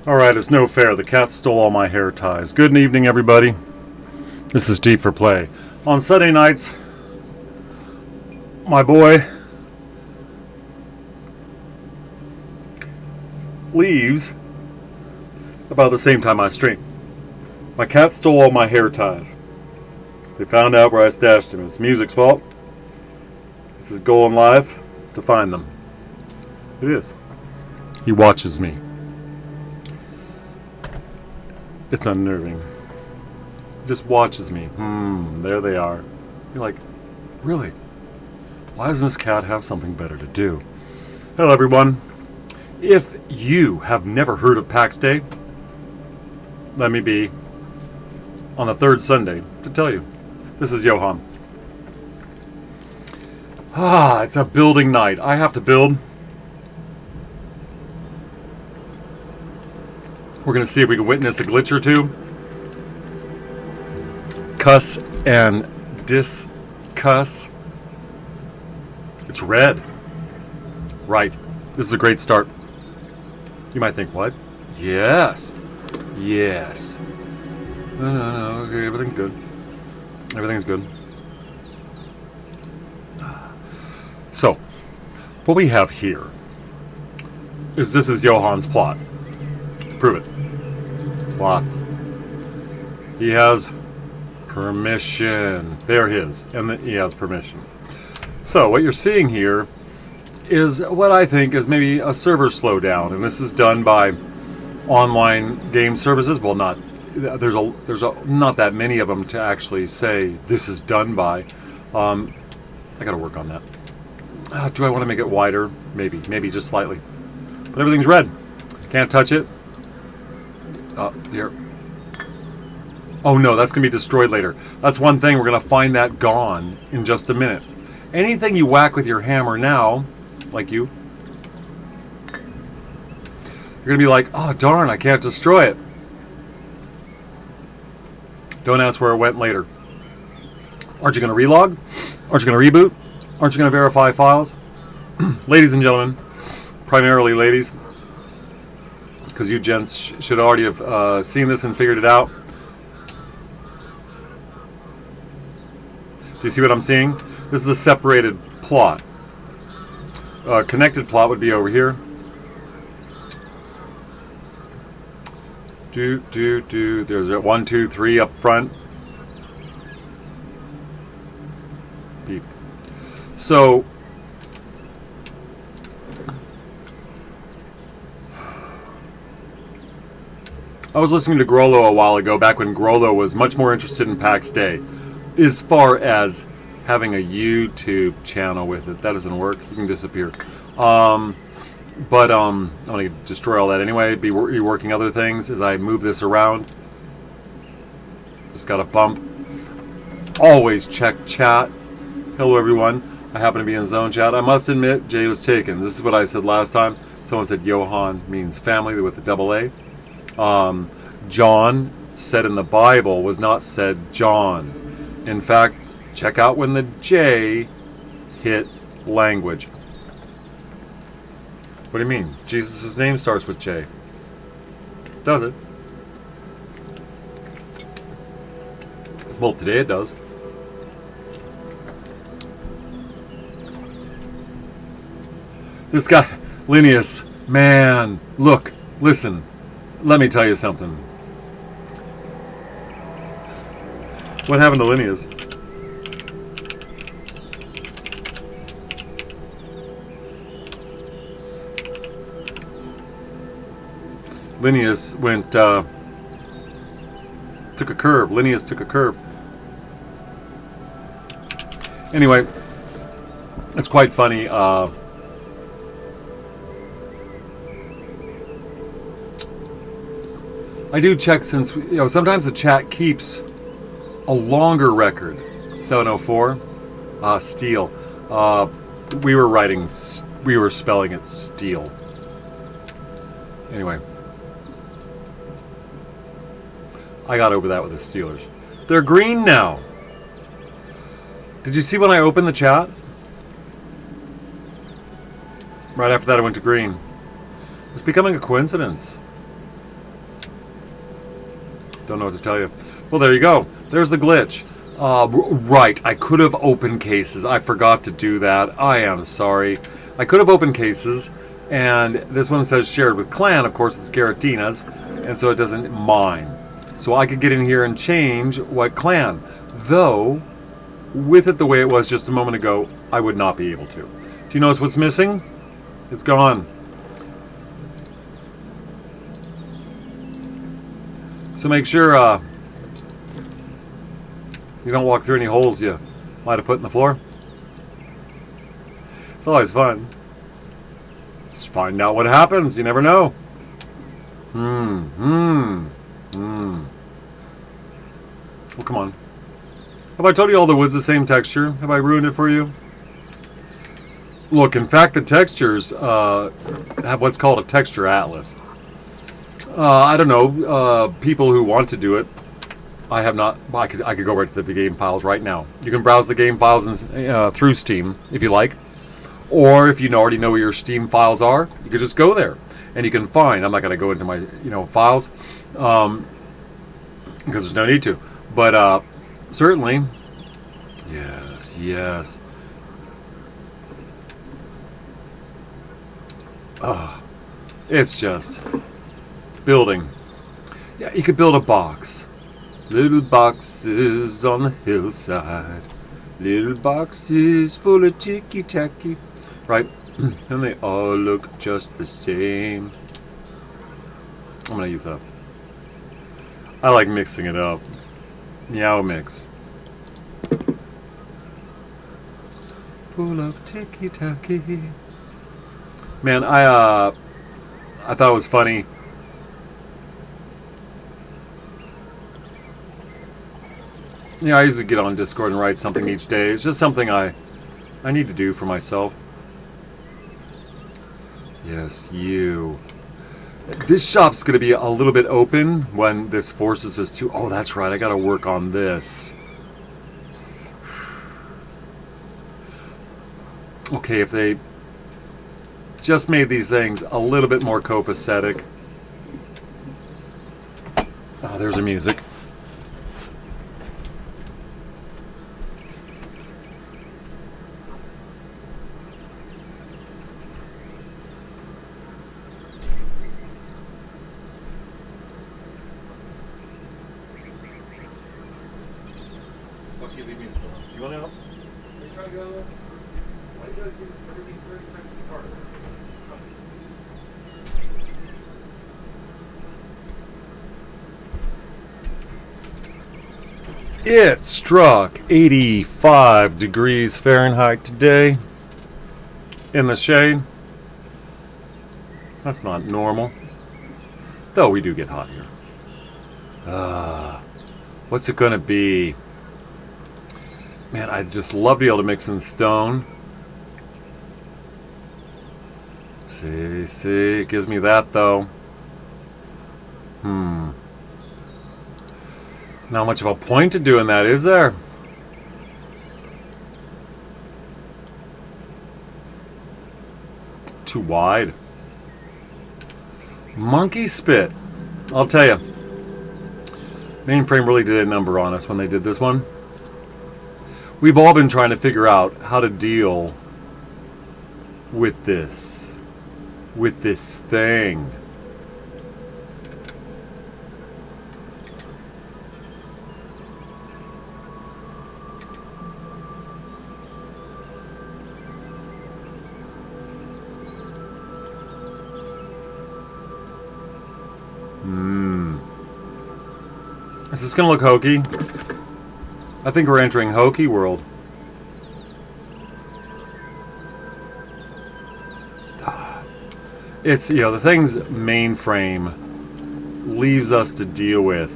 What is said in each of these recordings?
Alright, it's no fair. The cat stole all my hair ties. Good evening, everybody. This is Deep for Play. On Sunday nights, my boy leaves about the same time I stream. My cat stole all my hair ties. They found out where I stashed them. It's music's fault. It's his goal in life to find them. It is. He watches me. It's unnerving. He just watches me. There they are. You're like, really? Why doesn't this cat have something better to do? Hello, everyone. If you have never heard of Pax Dei, let me be on the third Sunday to tell you. This is Johan. It's a building night. I have to build. We're going to see if we can witness a glitch or two. Cuss and discuss. It's red. Right. This is a great start. You might think, what? Yes. Yes. No. Okay, everything's good. Everything's good. So, what we have here is this is Johan's plot. Prove it. Lots. He has permission. They're his. And he has permission. So what you're seeing here is what I think is maybe a server slowdown. And this is done by online game services. Well, not there's not that many of them to actually say this is done by. I got to work on that. Do I want to make it wider? Maybe just slightly. But everything's red. Can't touch it. Here. Oh no, that's going to be destroyed later. That's one thing. We're going to find that gone in just a minute. Anything you whack with your hammer now, like you're going to be like, oh darn, I can't destroy it. Don't ask where it went later. Aren't you going to relog? Aren't you going to reboot? Aren't you going to verify files? Ladies and gentlemen, primarily ladies, because you gents should already have seen this and figured it out. Do you see what I'm seeing? This is a separated plot. Connected plot would be over here. There's a 1, 2, 3 up front. Beep. So I was listening to Grollo a while ago, back when Grollo was much more interested in Pax Dei. As far as having a YouTube channel with it, that doesn't work. You can disappear. But I'm going to destroy all that anyway. Be working other things as I move this around. Just got a bump. Always check chat. Hello, everyone. I happen to be in zone chat. I must admit, Jay was taken. This is what I said last time. Someone said Johan means family with a double A. John said in the Bible was not said John. In fact, check out when the J hit language. What do you mean? Jesus' name starts with J. Does it? Well, today it does. This guy, Linnaeus, man, look, listen, let me tell you something. What happened to Linnaeus? Linnaeus went, took a curve. Linnaeus took a curve. Anyway, it's quite funny. I do check since, sometimes the chat keeps a longer record. 704, steel. We were spelling it steel. Anyway. I got over that with the Steelers. They're green now. Did you see when I opened the chat? Right after that I went to green. It's becoming a coincidence. Don't know what to tell you. Well, there you go. There's the glitch. Right, I could have opened cases. I forgot to do that. I am sorry. I could have opened cases, and this one says shared with clan. Of course, it's Garatina's, and so it doesn't mine. So I could get in here and change what clan. Though, with it the way it was just a moment ago, I would not be able to. Do you notice what's missing? It's gone. So make sure you don't walk through any holes you might have put in the floor. It's always fun. Just find out what happens. You never know. Well, come on. Have I told you all the wood's the same texture? Have I ruined it for you? Look, in fact, the textures have what's called a texture atlas. I don't know, people who want to do it. I have not. I could go right to the game files right now. You can browse the game files through Steam if you like, or if you already know where your Steam files are, you could just go there and you can find. I'm not going to go into my files because there's no need to. But certainly, yes. It's just building. Yeah, you could build a box. Little boxes on the hillside. Little boxes full of ticky-tacky. Right? And they all look just the same. I'm going to use that. I like mixing it up. Meow mix. Full of ticky-tacky. Man, I thought it was funny. I usually get on Discord and write something each day. It's just something I need to do for myself. Yes, you. This shop's going to be a little bit open when this forces us to... Oh, that's right. I got to work on this. Okay, if they just made these things a little bit more copacetic. Oh, there's the music. You want to help? Are you trying to go there? Why do you guys do everything 30 seconds apart? It struck 85 degrees Fahrenheit today in the shade. That's not normal. Though we do get hot here. What's it going to be? Man, I'd just love to be able to mix in stone. See, it gives me that though. Not much of a point to doing that, is there? Too wide. Monkey spit. I'll tell you. Mainframe really did a number on us when they did this one. We've all been trying to figure out how to deal with this thing. Is this gonna look hokey? I think we're entering hokey world. It's, the things mainframe leaves us to deal with.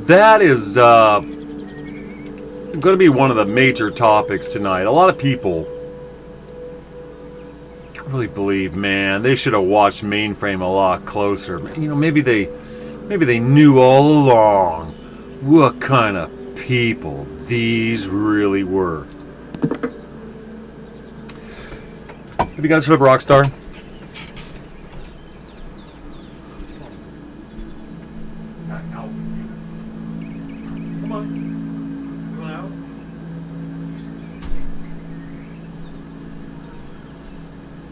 That is going to be one of the major topics tonight. A lot of people really believe, man, they should have watched mainframe a lot closer. Maybe they knew all along what kind of people these really were. Have you guys heard of Rockstar? Johan? You going out?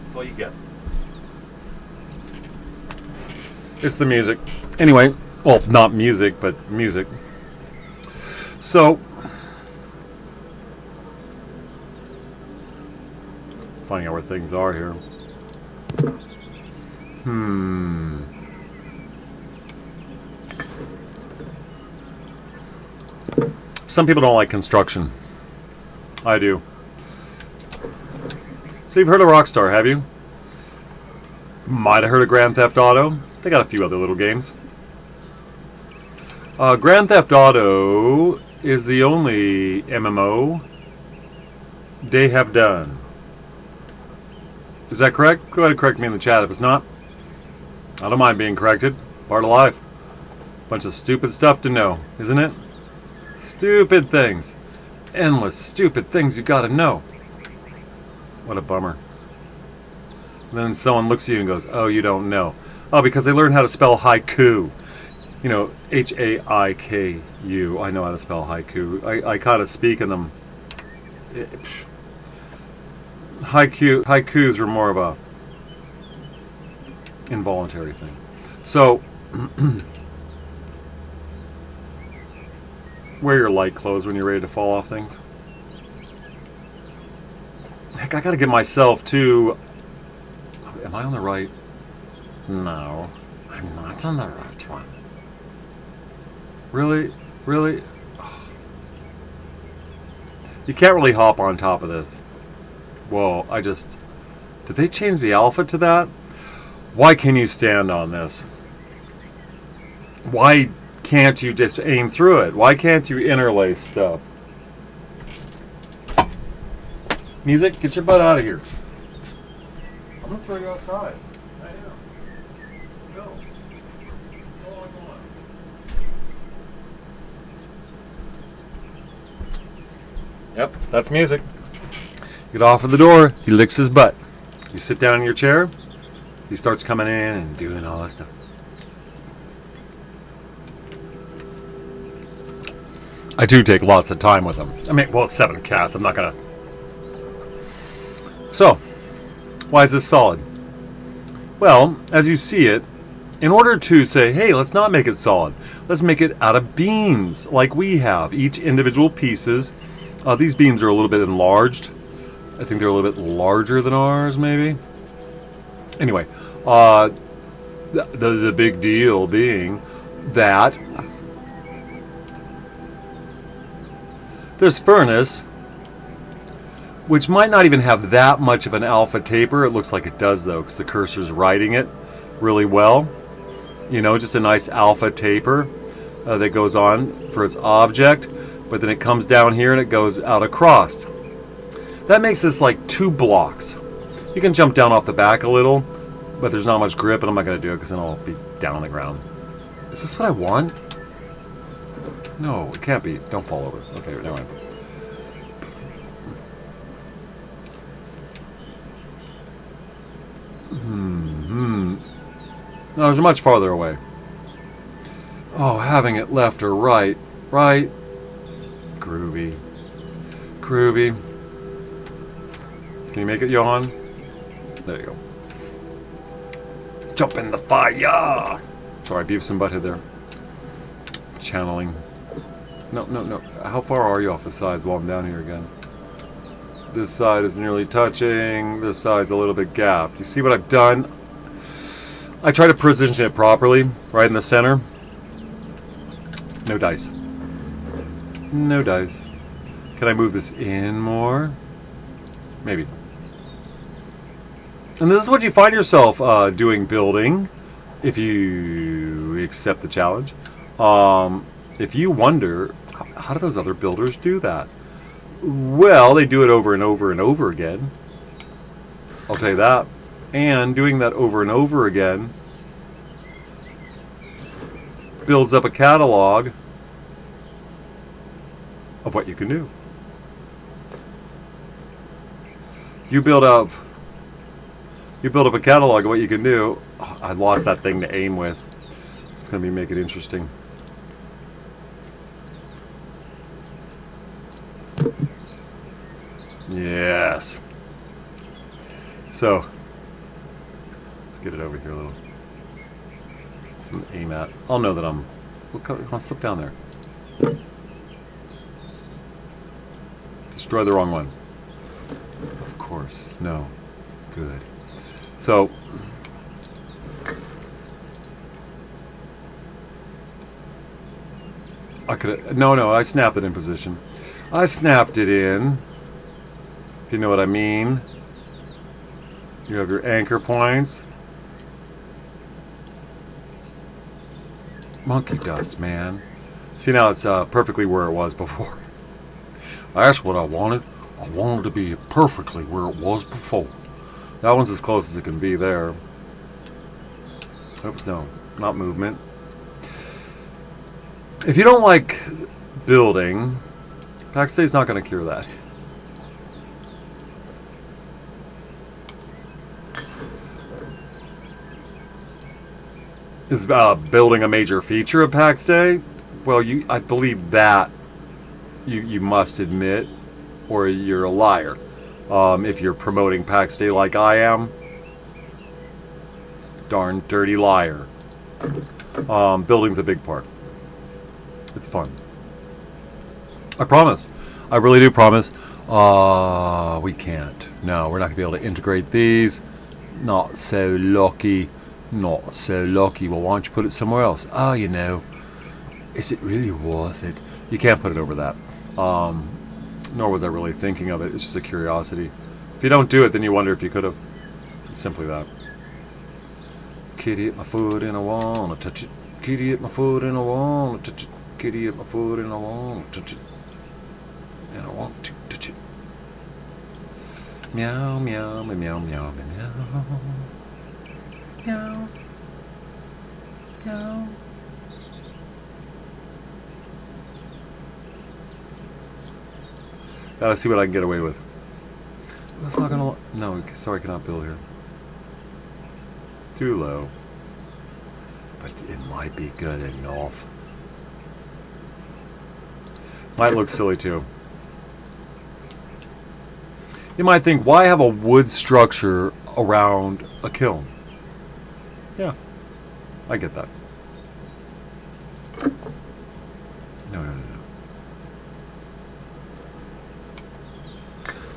That's all you get. It's the music. Anyway, well, not music, but music. So, finding out where things are here. Some people don't like construction. I do. So you've heard of Rockstar, have you? Might have heard of Grand Theft Auto. They got a few other little games. Grand Theft Auto is the only MMO they have done. Is that correct? Go ahead and correct me in the chat if it's not. I don't mind being corrected. Part of life. Bunch of stupid stuff to know, isn't it? Stupid things. Endless stupid things you gotta know. What a bummer. And then someone looks at you and goes, oh, you don't know. Oh, because they learned how to spell haiku. You know, H-A-I-K-U. I know how to spell haiku. I kind of speak in them. Haikus were more of a involuntary thing. So, wear your light clothes when you're ready to fall off things. Heck, I gotta get myself to... Am I on the right? No, I'm not on the right one. Really? Really? You can't really hop on top of this. Whoa, did they change the alpha to that? Why can you stand on this? Why can't you just aim through it? Why can't you interlace stuff? Music, get your butt out of here. I'm gonna throw you outside. I am. Go. Go on. Yep, that's music. Get off of the door, he licks his butt. You sit down in your chair, he starts coming in and doing all that stuff. I do take lots of time with him. I mean, well, 7 cats, I'm not gonna... So, why is this solid? Well, as you see it, in order to say, hey, let's not make it solid, let's make it out of beams like we have. Each individual pieces, these beams are a little bit enlarged. I think they're a little bit larger than ours, maybe. Anyway, the big deal being that this furnace, which might not even have that much of an alpha taper, it looks like it does though, because the cursor's writing it really well. You know, just a nice alpha taper that goes on for its object, but then it comes down here and it goes out across. That makes this like 2 blocks. You can jump down off the back a little, but there's not much grip, and I'm not going to do it because then I'll be down on the ground. Is this what I want? No, it can't be. Don't fall over. Okay, never mind. No, there's much farther away. Oh, having it left or right. Right. Groovy. Groovy. Can you make it, Johan? There you go. Jump in the fire! Sorry, Beavis and Butthead there. Channeling. No. How far are you off the sides while I'm down here again? This side is nearly touching. This side's a little bit gapped. You see what I've done? I try to position it properly, right in the center. No dice. No dice. Can I move this in more? Maybe. And this is what you find yourself doing building, if you accept the challenge. If you wonder, how do those other builders do that? Well, they do it over and over and over again. I'll tell you that. And doing that over and over again builds up a catalog of what you can do. You build up a catalog of what you can do. Oh, I lost that thing to aim with. It's going to make it interesting. Yes. So, let's get it over here a little. Some aim at. I'll know that I'm. Come on, slip down there. Destroy the wrong one. Of course. No. Good. So. I could. No, I snapped it in position. I snapped it in. If you know what I mean. You have your anchor points. Monkey dust, man. See, now it's perfectly where it was before. That's what I wanted. I wanted to be perfectly where it was before. That one's as close as it can be there. Oops, no. Not movement. If you don't like building, Pax Dei's not going to cure that. Is building a major feature of Pax Dei? Well, I believe that you must admit, or you're a liar. If you're promoting Pax Dei like I am, darn dirty liar. Building's a big part. It's fun. I promise. I really do promise. We can't. No, we're not going to be able to integrate these. Not so lucky. Not so lucky. Well, why don't you put it somewhere else? Oh, you know. Is it really worth it? You can't put it over that. Nor was I really thinking of it. It's just a curiosity. If you don't do it, then you wonder if you could have. It's simply that. Kitty at my foot and I wanna touch it. Kitty at my foot and I wanna touch it. Kitty at my foot and I wanna touch it. And I want to touch it. Meow, meow, meow, meow, meow, meow. Meow. Meow. Gotta see what I can get away with. That's not gonna... No, sorry, I cannot build here. Too low. But it might be good enough. Might look silly too. You might think, why have a wood structure around a kiln? Yeah, I get that. No.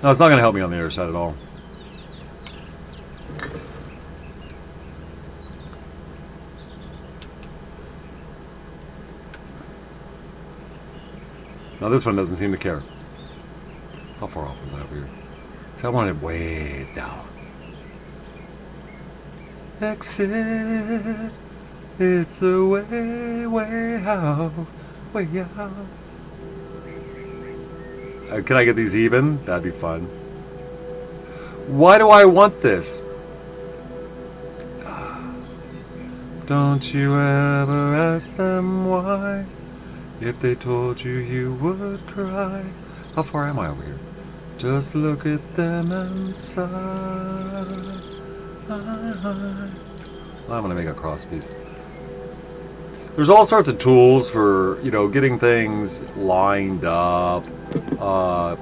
No, it's not going to help me on the other side at all. Now this one doesn't seem to care. How far off was I over here? See, I wanted it way down. Exit. It's the way out. Way out. Can I get these even? That'd be fun. Why do I want this? Don't you ever ask them why? If they told you, you would cry. How far am I over here? Just look at them and sigh. I'm going to make a cross piece. There's all sorts of tools for, getting things lined up. So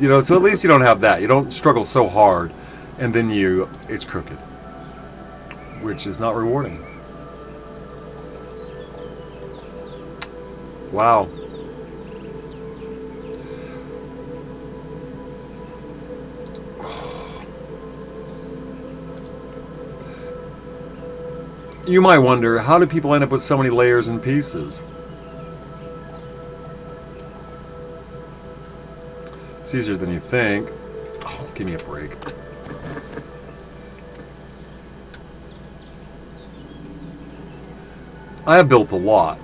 at least you don't have that. You don't struggle so hard, and then it's crooked, which is not rewarding. Wow. You might wonder, how do people end up with so many layers and pieces? It's easier than you think. Oh, give me a break. I have built a lot.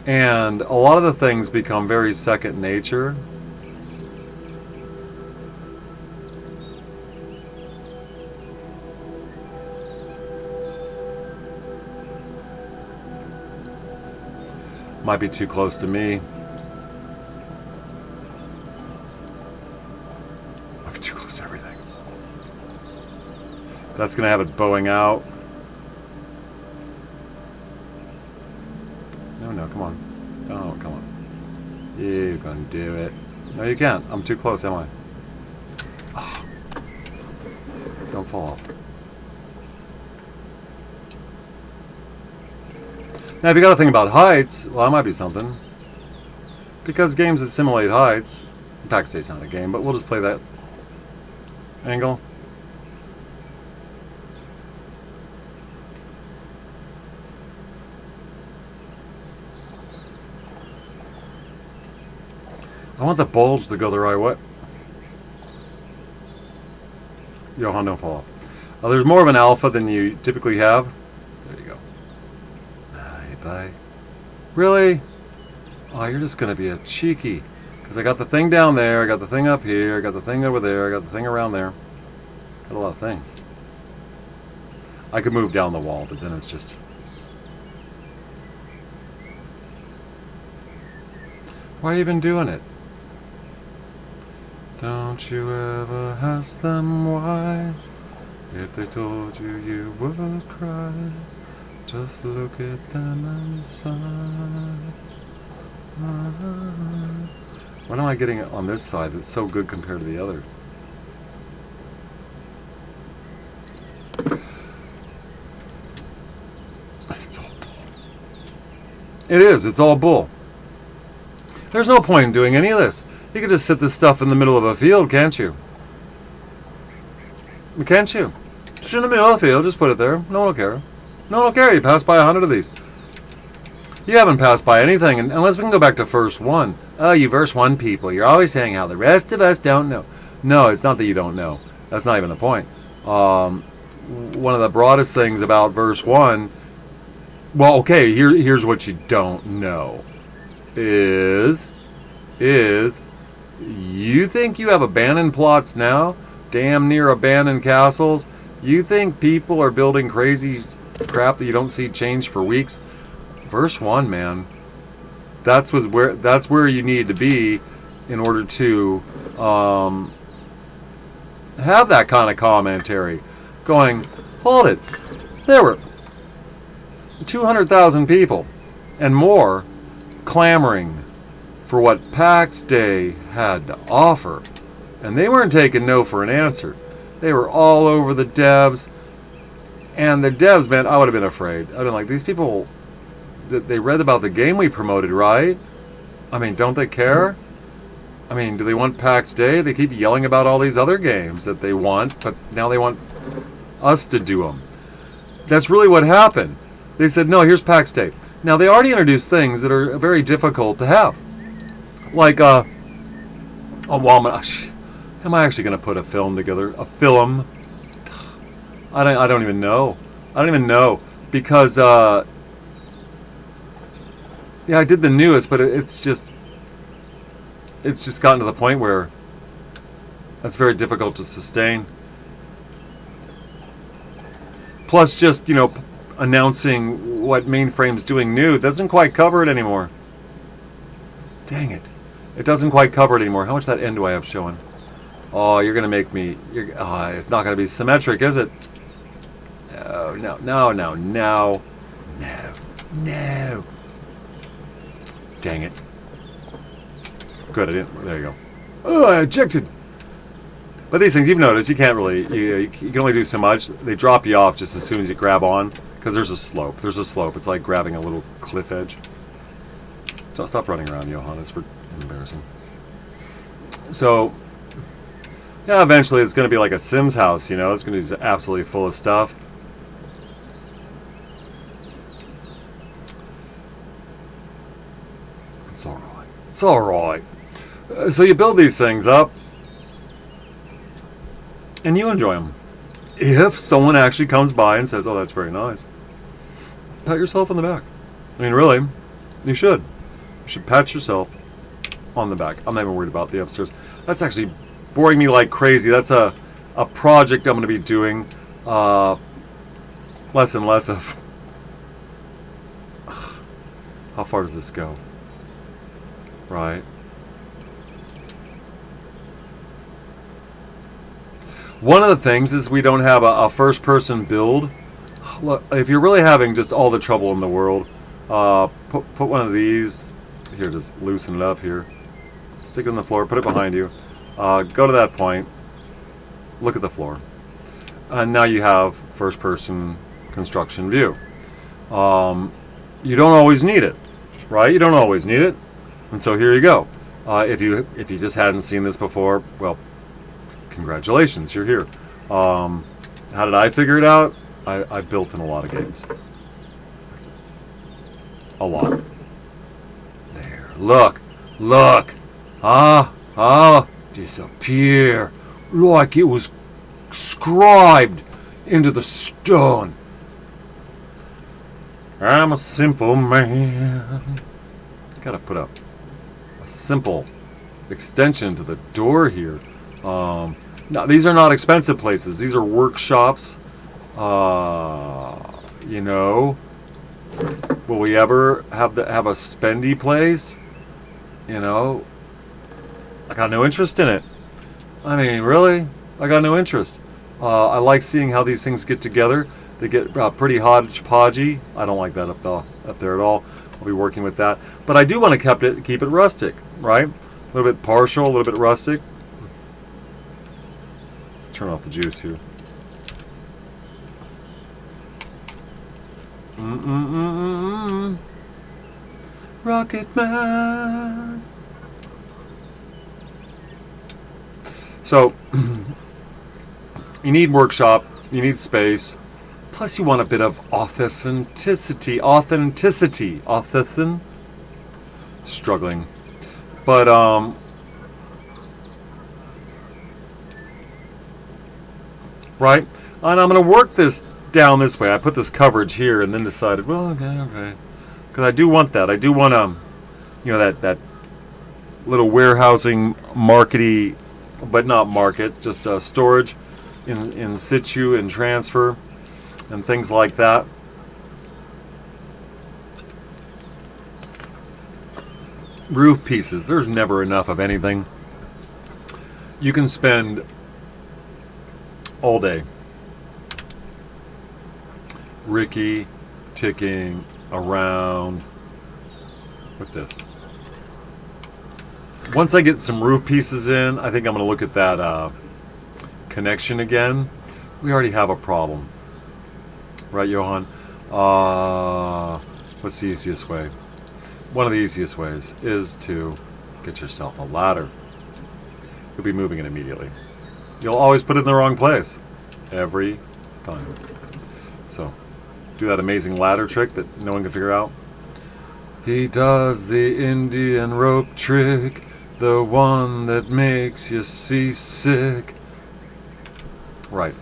And a lot of the things become very second nature. Might be too close to me. Might be too close to everything. That's going to have it bowing out. No, come on. Oh, come on. You can do it. No, you can't. I'm too close, am I? Oh. Don't fall off. Now, if you got to think about heights, well, that might be something. Because games that simulate heights, Pax Dei's not a game, but we'll just play that angle. I want the bulge to go the right way. Johan, don't fall off. There's more of an alpha than you typically have. There you go. Bye. Really? Oh, you're just going to be a cheeky. Because I got the thing down there, I got the thing up here, I got the thing over there, I got the thing around there. Got a lot of things. I could move down the wall, but then it's just... Why are you even doing it? Don't you ever ask them why? If they told you, you would cry. Just look at them and sigh. What am I getting on this side that's so good compared to the other? It's all bull. It is. It's all bull. There's no point in doing any of this. You could just sit this stuff in the middle of a field, can't you? Can't you? Just in the middle of the field, just put it there. No one will care. No one will care. You pass by 100 of these. You haven't passed by anything, unless we can go back to verse 1. Oh, you verse 1 people. You're always saying how the rest of us don't know. No, it's not that you don't know. That's not even the point. One of the broadest things about verse 1, well, okay, here's what you don't know. Is you think you have abandoned plots now? Damn near abandoned castles? You think people are building crazy crap that you don't see change for weeks? Verse 1, man. That's where you need to be in order to have that kind of commentary. Going, hold it. There were 200,000 people and more clamoring for what Pax Dei had to offer. And they weren't taking no for an answer. They were all over the devs. And the devs, man, I would have been afraid. I'd been like, these people, they read about the game we promoted, right? I mean, don't they care? I mean, do they want Pax Dei? They keep yelling about all these other games that they want, but now they want us to do them. That's really what happened. They said, no, here's Pax Dei. Now, they already introduced things that are very difficult to have. Like, oh, well, am I actually going to put a film together? A film? I don't even know. I don't even know. Because, yeah, I did the newest, but it's just gotten to the point where that's very difficult to sustain. Plus, just, announcing what Mainframe's doing new doesn't quite cover it anymore. Dang it. It doesn't quite cover it anymore. How much of that end do I have showing? Oh, you're going to make me... it's not going to be symmetric, is it? No. Dang it. Good, I didn't... There you go. Oh, I ejected! But these things, you've noticed, you can't really... You can only do so much. They drop you off just as soon as you grab on. Because there's a slope. It's like grabbing a little cliff edge. Don't stop running around, Johan. It's embarrassing. So, yeah, eventually it's going to be like a Sims house, It's going to be absolutely full of stuff. It's alright. It's alright. So you build these things up, and you enjoy them. If someone actually comes by and says, oh, that's very nice, pat yourself on the back. I mean, really, you should. You should pat yourself on the back. I'm not even worried about the upstairs. That's actually boring me like crazy. That's a project I'm going to be doing less and less of. How far does this go? Right. One of the things is we don't have a first-person build. Look, if you're really having just all the trouble in the world, put one of these here, just loosen it up here. Stick it on the floor, put it behind you. Go to that point. Look at the floor. And now you have first-person construction view. You don't always need it, right? You don't always need it. And so here you go. If you just hadn't seen this before, well, congratulations, you're here. How did I figure it out? I built in a lot of games. A lot. There. Look. Disappear. Like it was scribed into the stone. I'm a simple man. Gotta put up a simple extension to the door here. Now, these are not expensive places. These are workshops. You know, will we ever have a spendy place? You know, I got no interest in it. I mean, really, I got no interest. I like seeing how these things get together. They get pretty hodgepodgey. I don't like that up there at all. I'll be working with that, but I do want to keep it rustic, right? A little bit partial, a little bit rustic. Let's turn off the juice here. Rocket Man. So, you need workshop, you need space, plus you want a bit of authenticity. Struggling. But, right? And I'm going to work this down this way. I put this coverage here and then decided, well, okay. Because I do want that. I do want, you know, that little warehousing, markety, but not market, just storage in situ and transfer and things like that. Roof pieces. There's never enough of anything. You can spend all day Ricky ticking around with this. Once I get some roof pieces in, I think I'm going to look at that connection again. We already have a problem. Right, Johan? What's the easiest way? One of the easiest ways is to get yourself a ladder. You'll be moving it immediately. You'll always put it in the wrong place. Every time. So, do that amazing ladder trick that no one can figure out. He does the Indian rope trick, the one that makes you seasick. Right.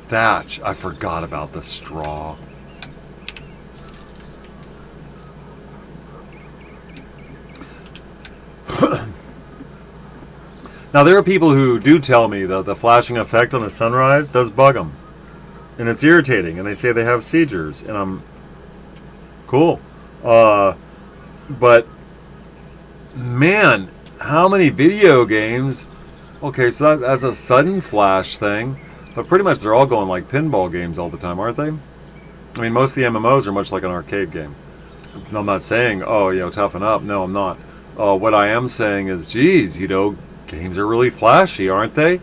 Thatch. I forgot about the straw. Now, there are people who do tell me that the flashing effect on the sunrise does bug them. And it's irritating. And they say they have seizures. And I'm... Cool. But, man, how many video games... Okay, so that's a sudden flash thing. But pretty much they're all going like pinball games all the time, aren't they? I mean, most of the MMOs are much like an arcade game. I'm not saying, oh, you know, toughen up. No, I'm not. What I am saying is, geez, you know, games are really flashy, aren't they?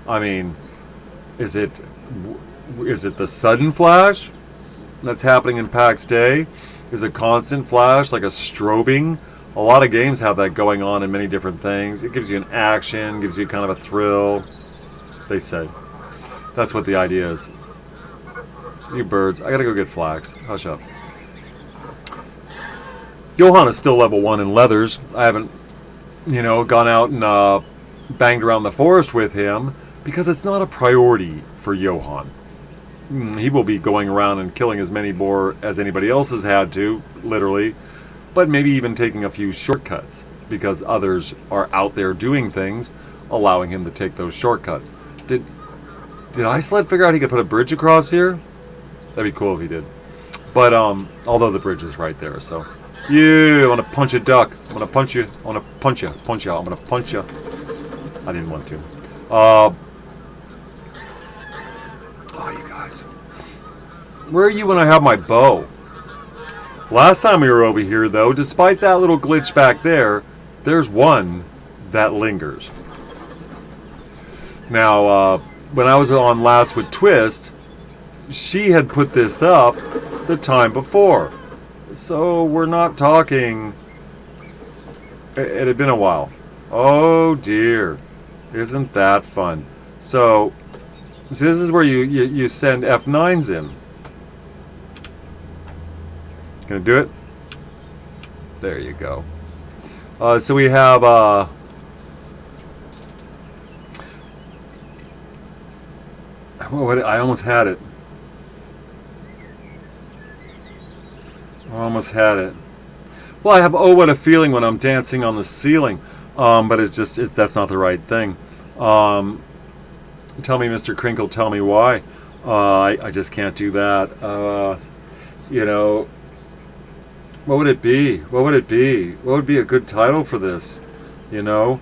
I mean, is it the sudden flash that's happening in Pax Dei? Is it constant flash, like a strobing? A lot of games have that going on in many different things. It gives you an action, gives you kind of a thrill, they say. That's what the idea is. You birds, I gotta go get flax. Hush up. Johan is still level 1 in leathers. I haven't, you know, gone out and banged around the forest with him because it's not a priority for Johan. He will be going around and killing as many boar as anybody else has had to, literally, but maybe even taking a few shortcuts because others are out there doing things, allowing him to take those shortcuts. Did Iceland figure out he could put a bridge across here? That'd be cool if he did. But although the bridge is right there, so. Yeah, I want to punch a duck. I'm going to punch you. I want to punch you. Punch you out. I'm going to punch you. I didn't want to. Oh, you guys. Where are you when I have my bow? Last time we were over here, though, despite that little glitch back there, there's one that lingers. Now, when I was on last with Twist, she had put this up the time before. So we're not talking... It had been a while. Oh dear. Isn't that fun? So this is where you send F9s in. Gonna do it? There you go. So we have... I almost had it. Almost had it. Well, I have "Oh What a Feeling" when I'm dancing on the ceiling, but it's just that's not the right thing. Tell me, Mr. Crinkle, tell me why. I just can't do that. You know, what would it be? What would it be? What would be a good title for this? You know,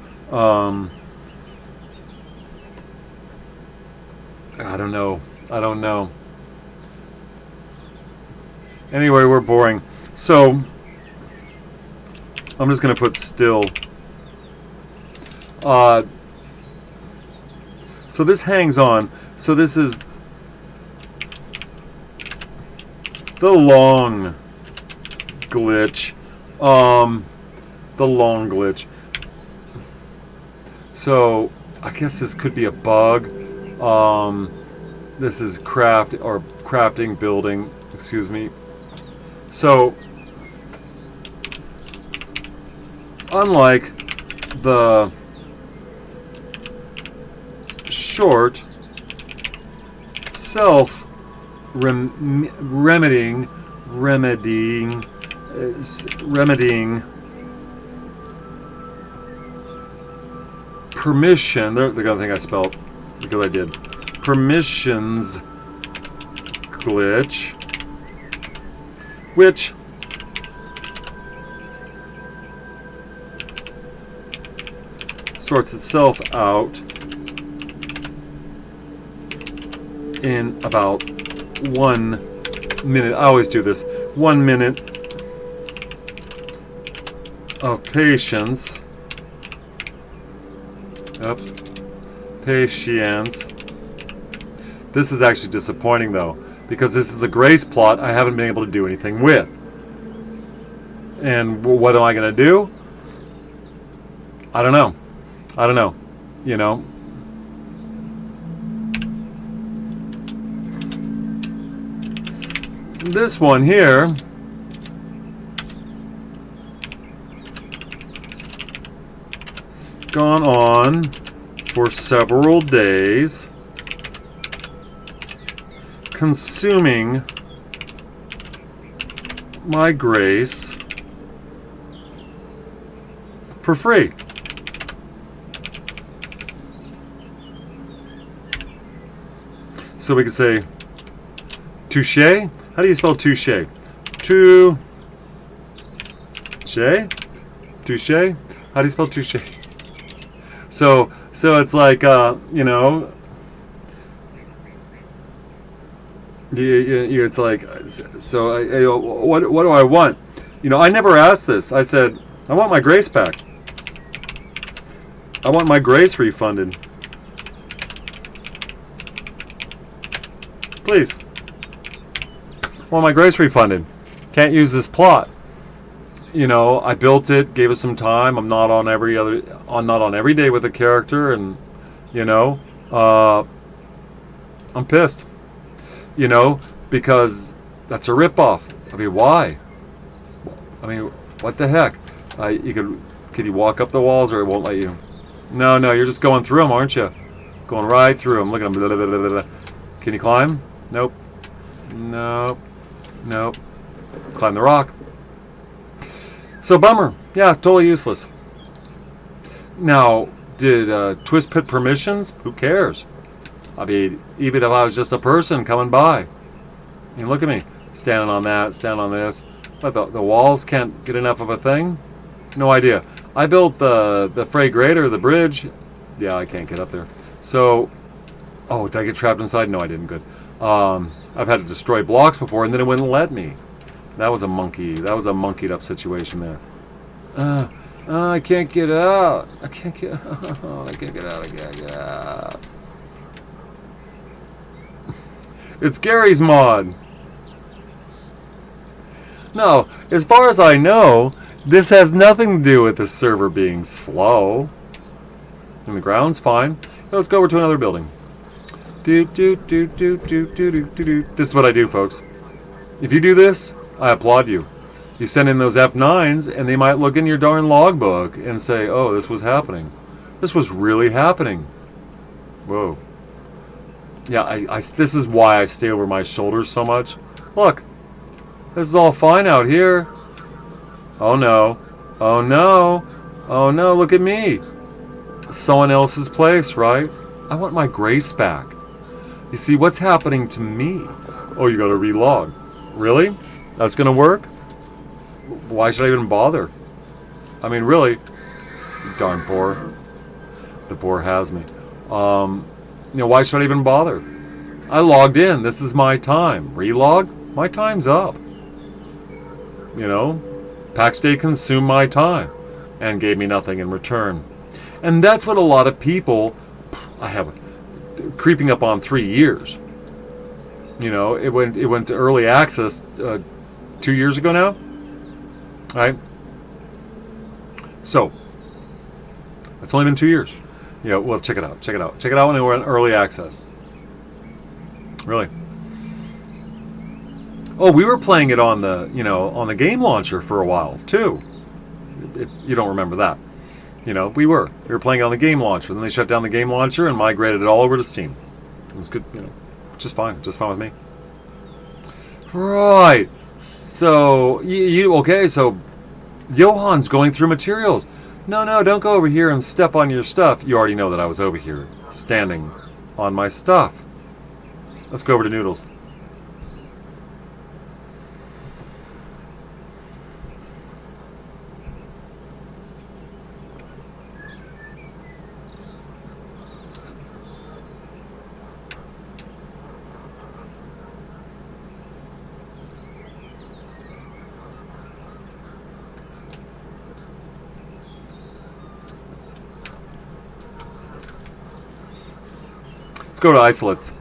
I don't know. I don't know. Anyway, we're boring. So, I'm just going to put still. So this hangs on. So this is the long glitch. The long glitch. So, I guess this could be a bug. This is crafting, building, excuse me. So, unlike the short remedying permission, they're gonna think I spelled because I did permissions glitch, which sorts itself out in about 1 minute. I always do this. 1 minute of patience. Oops. Patience. This is actually disappointing though, because this is a grace plot I haven't been able to do anything with. And what am I going to do? I don't know. I don't know. You know. This one here gone on for several days, consuming my grace for free. So we could say touche. How do you spell touche? Touche? Touche? How do you spell touche? So it's like, you know, it's like, so what do I want? You know, I never asked this. I said, I want my grace back. I want my grace refunded. Please. I want my grace refunded. Can't use this plot. You know, I built it, gave it some time. I'm not on not on every day with a character, and you know, I'm pissed. You know, because that's a ripoff. I mean, why? I mean, what the heck? Could you walk up the walls, or it won't let you? No, you're just going through them, aren't you? Going right through them. Look at them. Blah, blah, blah, blah. Can you climb? Nope. Climb the rock. So bummer. Yeah, totally useless. Now, did Twist put permissions? Who cares? I mean, even if I was just a person coming by. I mean, look at me. Standing on that, standing on this. But the walls can't get enough of a thing? No idea. I built the freight grader, the bridge. Yeah, I can't get up there. So, oh, did I get trapped inside? No, I didn't. Good. I've had to destroy blocks before, and then it wouldn't let me. That was a monkey. That was a monkeyed up situation there. I can't get out. I can't get out. I can't get out. I can't get out. It's Gary's mod. No, as far as I know, this has nothing to do with the server being slow. And the ground's fine. Let's go over to another building. This is what I do, folks. If you do this, I applaud you. You send in those F9s, and they might look in your darn logbook and say, oh, this was happening. This was really happening. Whoa. Yeah, this is why I stay over my shoulders so much. Look, this is all fine out here. Oh, no. Oh, no. Oh, no, look at me. Someone else's place, right? I want my grace back. You see, what's happening to me? Oh, you gotta relog. Really? That's gonna work? Why should I even bother? I mean, really? Darn poor. The poor has me. Why should I even bother? I logged in. This is my time. Relog? My time's up. Pax Dei consumed my time and gave me nothing in return. And that's what a lot of people, I have creeping up on 3 years. It went to early access 2 years ago now, right? So it's only been 2 years. Well, check it out. Check it out. Check it out when it went early access. Really. Oh, we were playing it on the on the game launcher for a while too. If you don't remember that. We were playing it on the game launcher. Then they shut down the game launcher and migrated it all over to Steam. It was good, just fine with me. Right. So okay? So Johan's going through materials. No, don't go over here and step on your stuff. You already know that I was over here, standing on my stuff. Let's go over to Noodles. Let's go to isolates.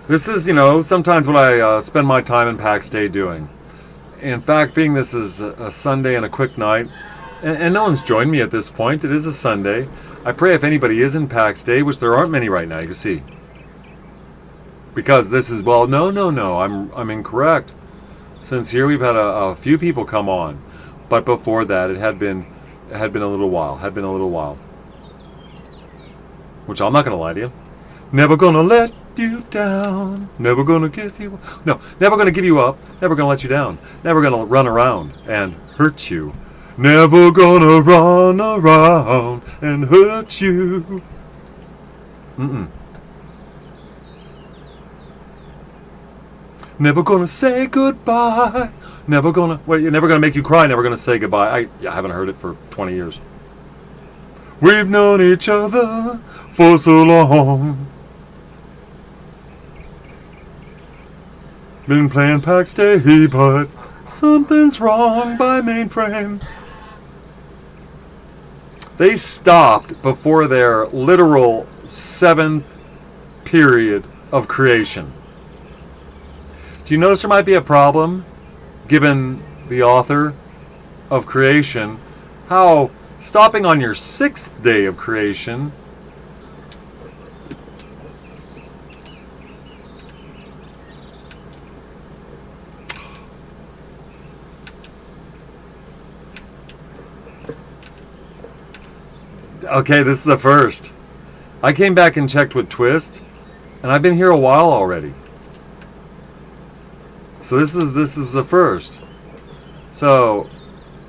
This is, sometimes what I spend my time in Pax Dei doing. In fact, being this is a Sunday and a quick night, and no one's joined me at this point, it is a Sunday. I pray if anybody is in Pax Dei, which there aren't many right now, you can see. Because this is, no, I'm incorrect. Since here we've had a few people come on. But before that, it had been a little while, Which I'm not going to lie to you. Never going to let you down. Never going to give you... No, never going to give you up. Never going to let you down. Never going to run around and hurt you. Never going to run around and hurt you. Never going to say goodbye. Never going to... Well, you're never going to make you cry. Never going to say goodbye. I haven't heard it for 20 years. We've known each other for so long. Been playing Pax Dei, but something's wrong by mainframe. They stopped before their literal 7th period of creation. Do you notice there might be a problem, given the author of creation, how stopping on your 6th day of creation okay, this is the first. I came back and checked with Twist, and I've been here a while already. So this is the first. So,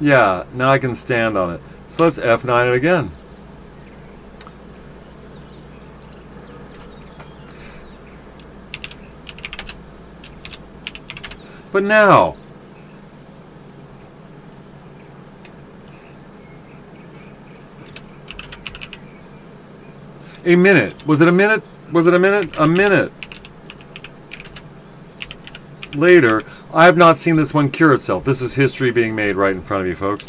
yeah, now I can stand on it. So let's F9 it again. But now, a minute. Was it a minute? Was it a minute? A minute later, I have not seen this one cure itself. This is history being made right in front of you, folks.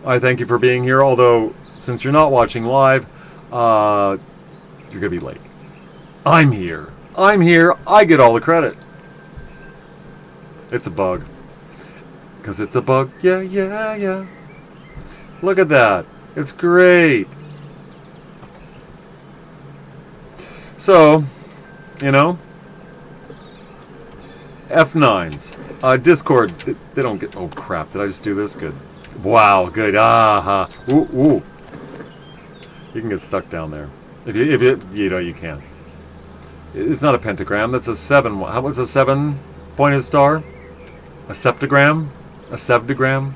I thank you for being here, although, since you're not watching live, you're going to be late. I'm here. I'm here. I get all the credit. It's a bug. Because it's a bug. Yeah, yeah, yeah. Look at that. It's great. So, you know, F9s. Discord, they don't get... Oh, crap. Did I just do this? Good. Wow, good. Aha. Ooh, ooh. You can get stuck down there. If you know, you can. It's not a pentagram. That's a 7. What's a 7-pointed star? A septagram? A septagram?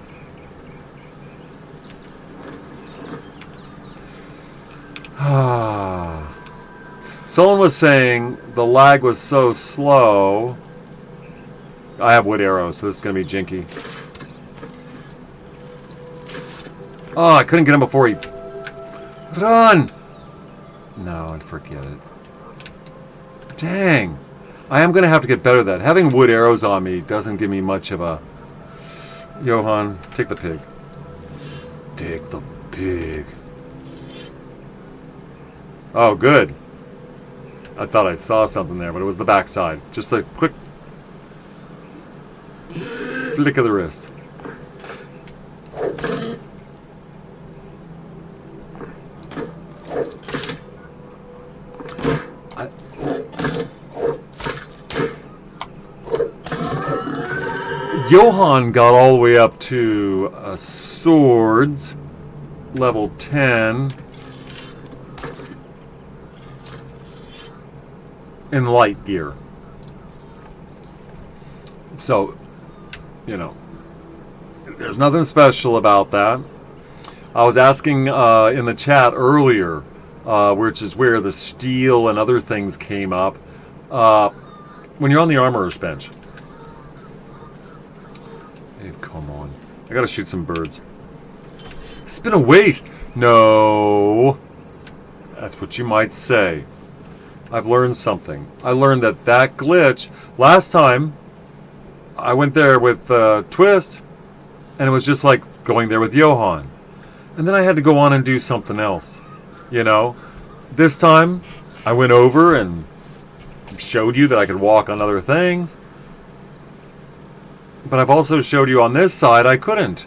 Ah. Someone was saying the lag was so slow. I have wood arrows, so this is going to be jinky. Oh, I couldn't get him before he... Run! No, forget it. Dang. I am going to have to get better at that. Having wood arrows on me doesn't give me much of a... Johan, take the pig. Take the pig. Oh, good. I thought I saw something there, but it was the backside. Just a quick flick of the wrist. Johan got all the way up to swords, level 10, in light gear. So, you know, there's nothing special about that. I was asking in the chat earlier, which is where the steel and other things came up, when you're on the armorer's bench. Hey, come on. I gotta shoot some birds. It's been a waste. No. That's what you might say. I've learned something. I learned that glitch, last time, I went there with Twist, and it was just like going there with Johan. And then I had to go on and do something else. You know? This time, I went over and showed you that I could walk on other things. But I've also showed you on this side I couldn't.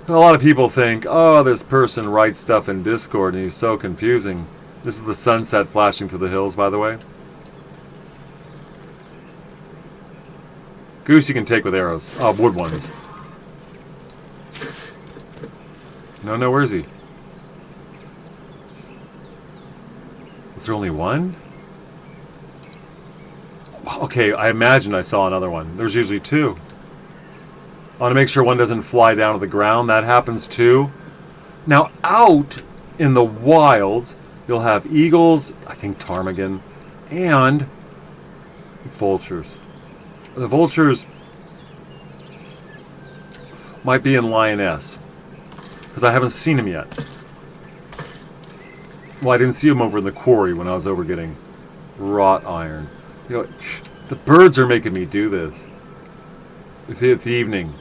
A lot of people think, oh, this person writes stuff in Discord and he's so confusing. This is the sunset flashing through the hills, by the way. Goose you can take with arrows. Oh, wood ones. No, where is he? Was there only one? Okay, I imagine I saw another one. There's usually two. I want to make sure one doesn't fly down to the ground. That happens too. Now, out in the wilds, you'll have eagles, I think ptarmigan, and vultures. The vultures might be in lioness, because I haven't seen them yet. Well, I didn't see them over in the quarry when I was over getting wrought iron. You know, the birds are making me do this. You see, it's evening.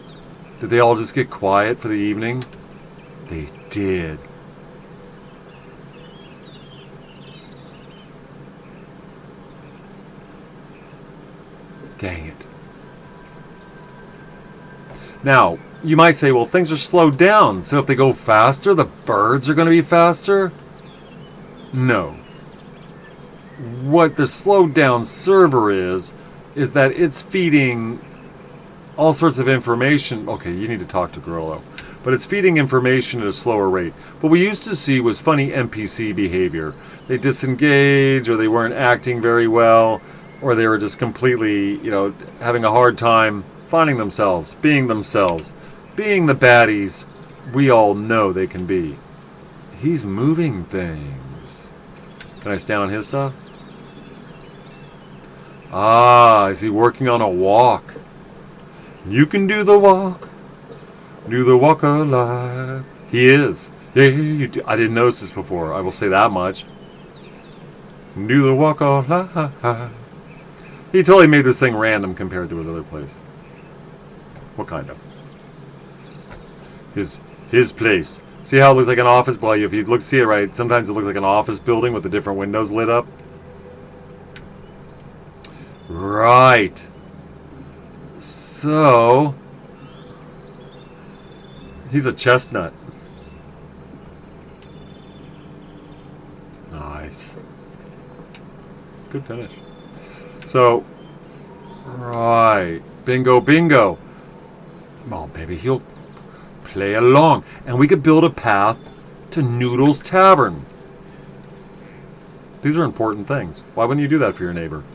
Did they all just get quiet for the evening? They did. Dang it. Now, you might say, well, things are slowed down, so if they go faster, the birds are going to be faster? No. What the slowed down server is that it's feeding all sorts of information. Okay, you need to talk to Grillo. But it's feeding information at a slower rate. What we used to see was funny NPC behavior. They disengage, or they weren't acting very well, or they were just completely, you know, having a hard time finding themselves, being the baddies we all know they can be. He's moving things. Can I stand on his stuff? Ah, is he working on a walk? You can do the walk. Do the walk alive. He is. Yeah, you do. I didn't notice this before. I will say that much. Do the walk alive. He totally made this thing random compared to another place. What kind of? His place. See how it looks like an office? Well, if you see it right, sometimes it looks like an office building with the different windows lit up. Right. So, he's a chestnut. Nice. Good finish. So, right. Bingo, bingo. Well, maybe he'll play along. And we could build a path to Noodle's Tavern. These are important things. Why wouldn't you do that for your neighbor?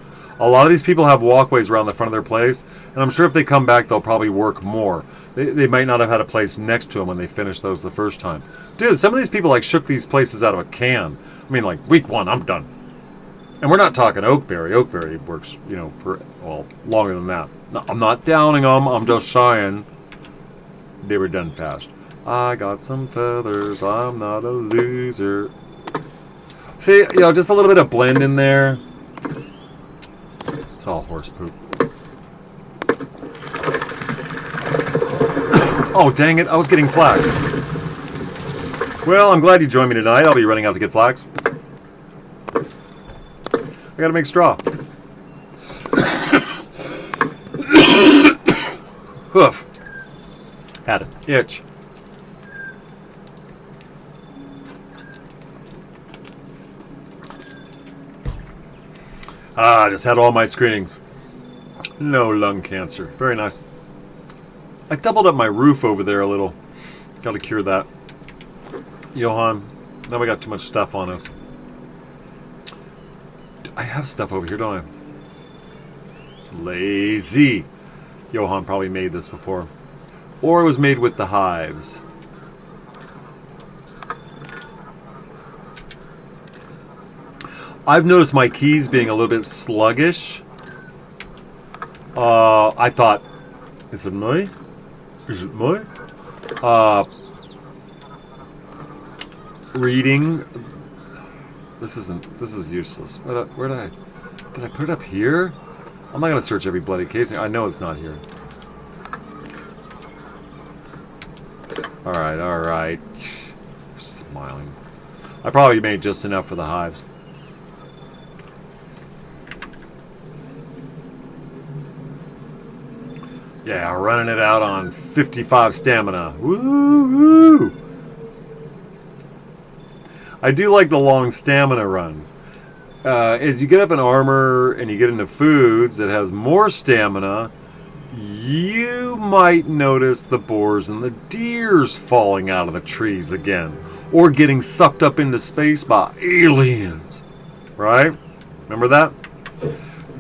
A lot of these people have walkways around the front of their place, and I'm sure if they come back, they'll probably work more. They might not have had a place next to them when they finished those the first time. Dude, some of these people like shook these places out of a can. I mean, like, week 1, I'm done. And we're not talking Oakberry. Oakberry works, for, longer than that. No, I'm not downing them. I'm just saying they were done fast. I got some feathers. I'm not a loser. See, just a little bit of blend in there. It's all horse poop. Oh, dang it. I was getting flax. Well, I'm glad you joined me tonight. I'll be running out to get flax. I gotta make straw. Hoof. Had an itch. I just had all my screenings. No lung cancer. Very nice. I doubled up my roof over there a little. Gotta cure that. Johan, now we got too much stuff on us. I have stuff over here, don't I? Lazy. Johan probably made this before. Or it was made with the hives. I've noticed my keys being a little bit sluggish. I thought, is it me? Is it me? Reading. This is useless. Where did I put it up here? I'm not gonna search every bloody case. I know it's not here. All right. Smiling. I probably made just enough for the hives. Yeah, running it out on 55 stamina. Woo-hoo! I do like the long stamina runs. As you get up in armor and you get into foods that has more stamina, you might notice the boars and the deers falling out of the trees again, or getting sucked up into space by aliens. Right? Remember that?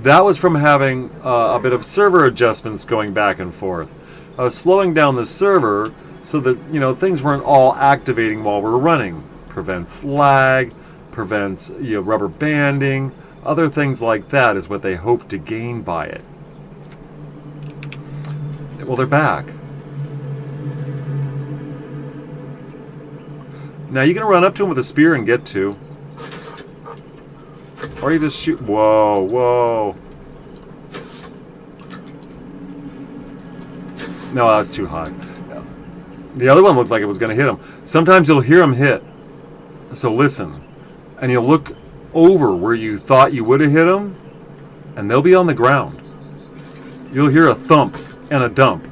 That was from having a bit of server adjustments going back and forth. Slowing down the server so that, things weren't all activating while we're running. Prevents lag, prevents rubber banding, other things like that is what they hope to gain by it. Well, they're back. Now you can run up to him with a spear and get to. Or you just shoot. Whoa. No, that's too high. The other one looked like it was going to hit him. Sometimes you'll hear him hit. So listen. And you'll look over where you thought you would have hit him, and they'll be on the ground. You'll hear a thump and a dump.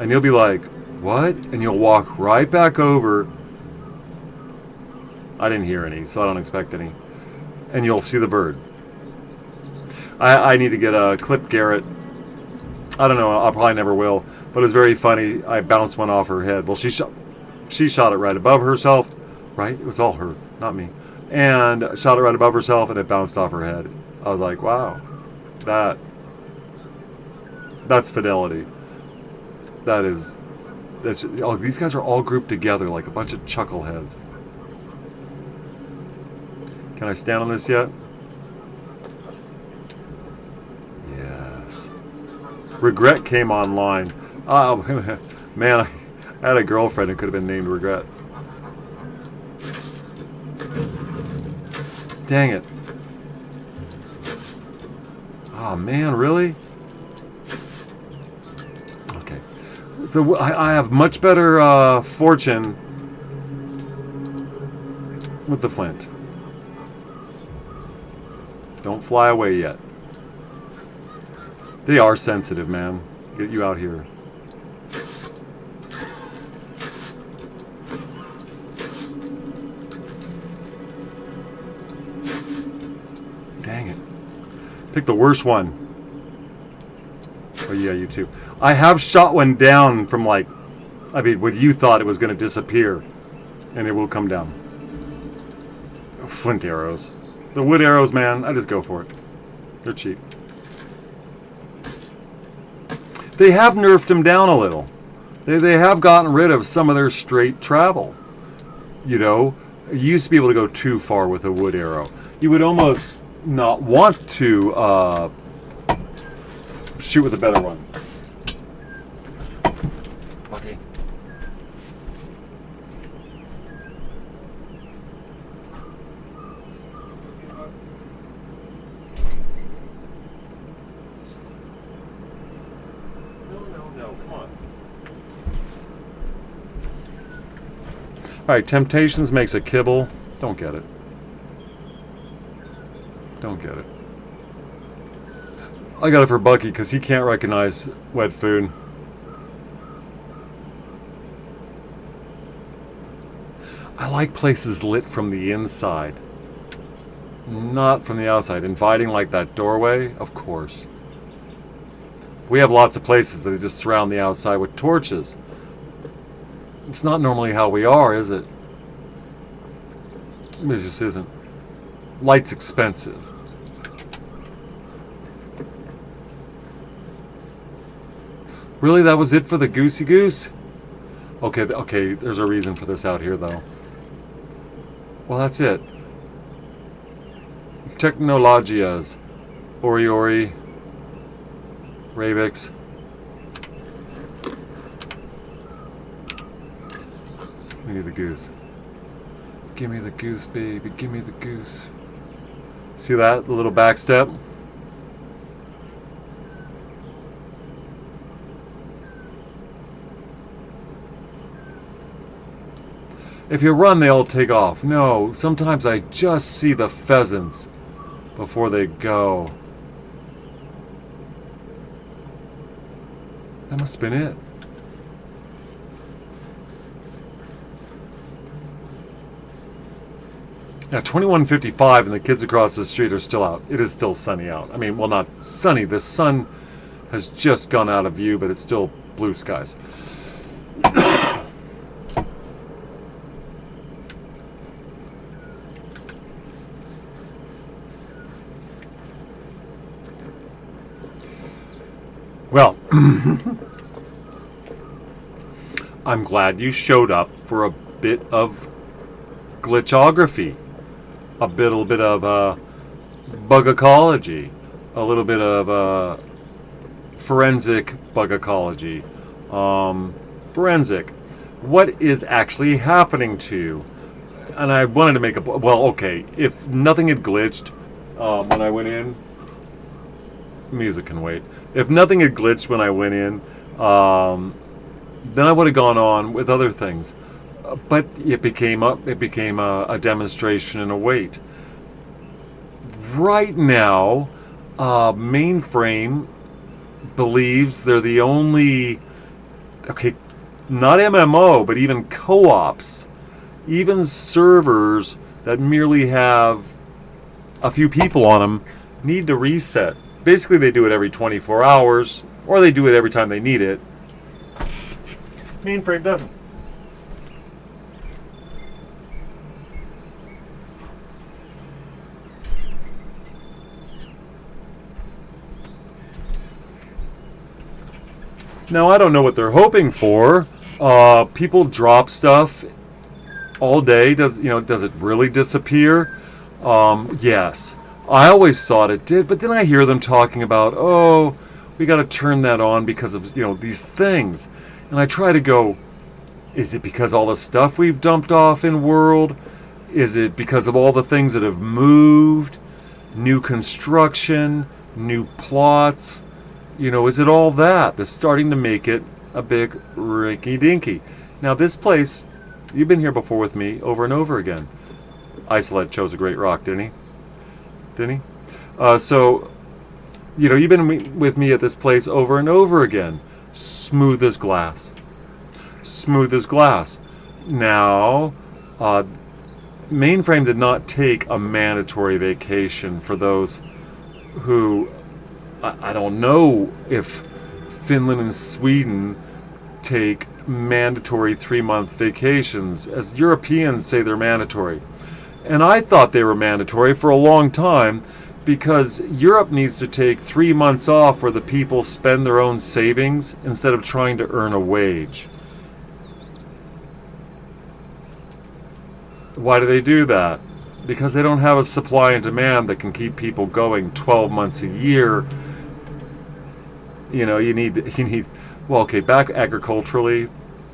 And you'll be like, what? And you'll walk right back over. I didn't hear any, so I don't expect any. And you'll see the bird. I need to get a clip Garrett. I don't know, I probably never will. But it was very funny. I bounced one off her head. Well, she shot it right above herself. Right? It was all her, not me. And shot it right above herself, and it bounced off her head. I was like, wow. That's fidelity. That's these guys are all grouped together like a bunch of chuckleheads. Can I stand on this yet? Yes. Regret came online. Oh, man, I had a girlfriend who could have been named Regret. Dang it. Oh, man, really? Okay. I have much better fortune with the flint. Don't fly away yet. They are sensitive, man. Get you out here. Dang it. Pick the worst one. Oh yeah, you too. I have shot one down from like, I mean, what you thought it was going to disappear. And it will come down. Flint arrows. The wood arrows, man, I just go for it. They're cheap. They have nerfed them down a little. They have gotten rid of some of their straight travel. You know, you used to be able to go too far with a wood arrow. You would almost not want to shoot with a better one. Okay. No, come on. Alright, Temptations makes a kibble. Don't get it. Don't get it. I got it for Bucky because he can't recognize wet food. I like places lit from the inside, not from the outside. Inviting like that doorway, of course. We have lots of places that just surround the outside with torches. It's not normally how we are, is it? It just isn't. Light's expensive. Really, that was it for the Goosey Goose? Okay, there's a reason for this out here, though. Well, that's it. Technologias. Ori, Ravix. We need the goose. Give me the goose, baby. Give me the goose. See that? The little back step? If you run, they all take off. No, sometimes I just see the pheasants before they go. That must have been it. Now, 21:55 and the kids across the street are still out. It is still sunny out. I mean, well, not sunny. The sun has just gone out of view, but it's still blue skies. Well, I'm glad you showed up for a bit of glitchography, a little bit of bug-ecology, a little bit of forensic bug-ecology. Forensic. What is actually happening to you? And I wanted to make a... Well, okay, if nothing had glitched when I went in... Music can wait. If nothing had glitched when I went in, then I would have gone on with other things. But it became a demonstration and a wait. Right now, Mainframe believes they're the only, okay, not MMO, but even co-ops, even servers that merely have a few people on them need to reset. Basically, they do it every 24 hours, or they do it every time they need it. Mainframe doesn't. Now, I don't know what they're hoping for. People drop stuff all day. Does it really disappear? Yes. I always thought it did, but then I hear them talking about, oh, we got to turn that on because of, these things. And I try to go, is it because all the stuff we've dumped off in world? Is it because of all the things that have moved? New construction, new plots. Is it all that? They're starting to make it a big rinky-dinky. Now this place, you've been here before with me over and over again. Isolette chose a great rock, didn't he? So, you've been with me at this place over and over again. Smooth as glass. Smooth as glass. Now, Mainframe did not take a mandatory vacation for those who, I don't know if Finland and Sweden take mandatory 3-month vacations, as Europeans say they're mandatory. And I thought they were mandatory for a long time, because Europe needs to take 3 months off where the people spend their own savings instead of trying to earn a wage. Why do they do that? Because they don't have a supply and demand that can keep people going 12 months a year. You need, well, okay, back agriculturally,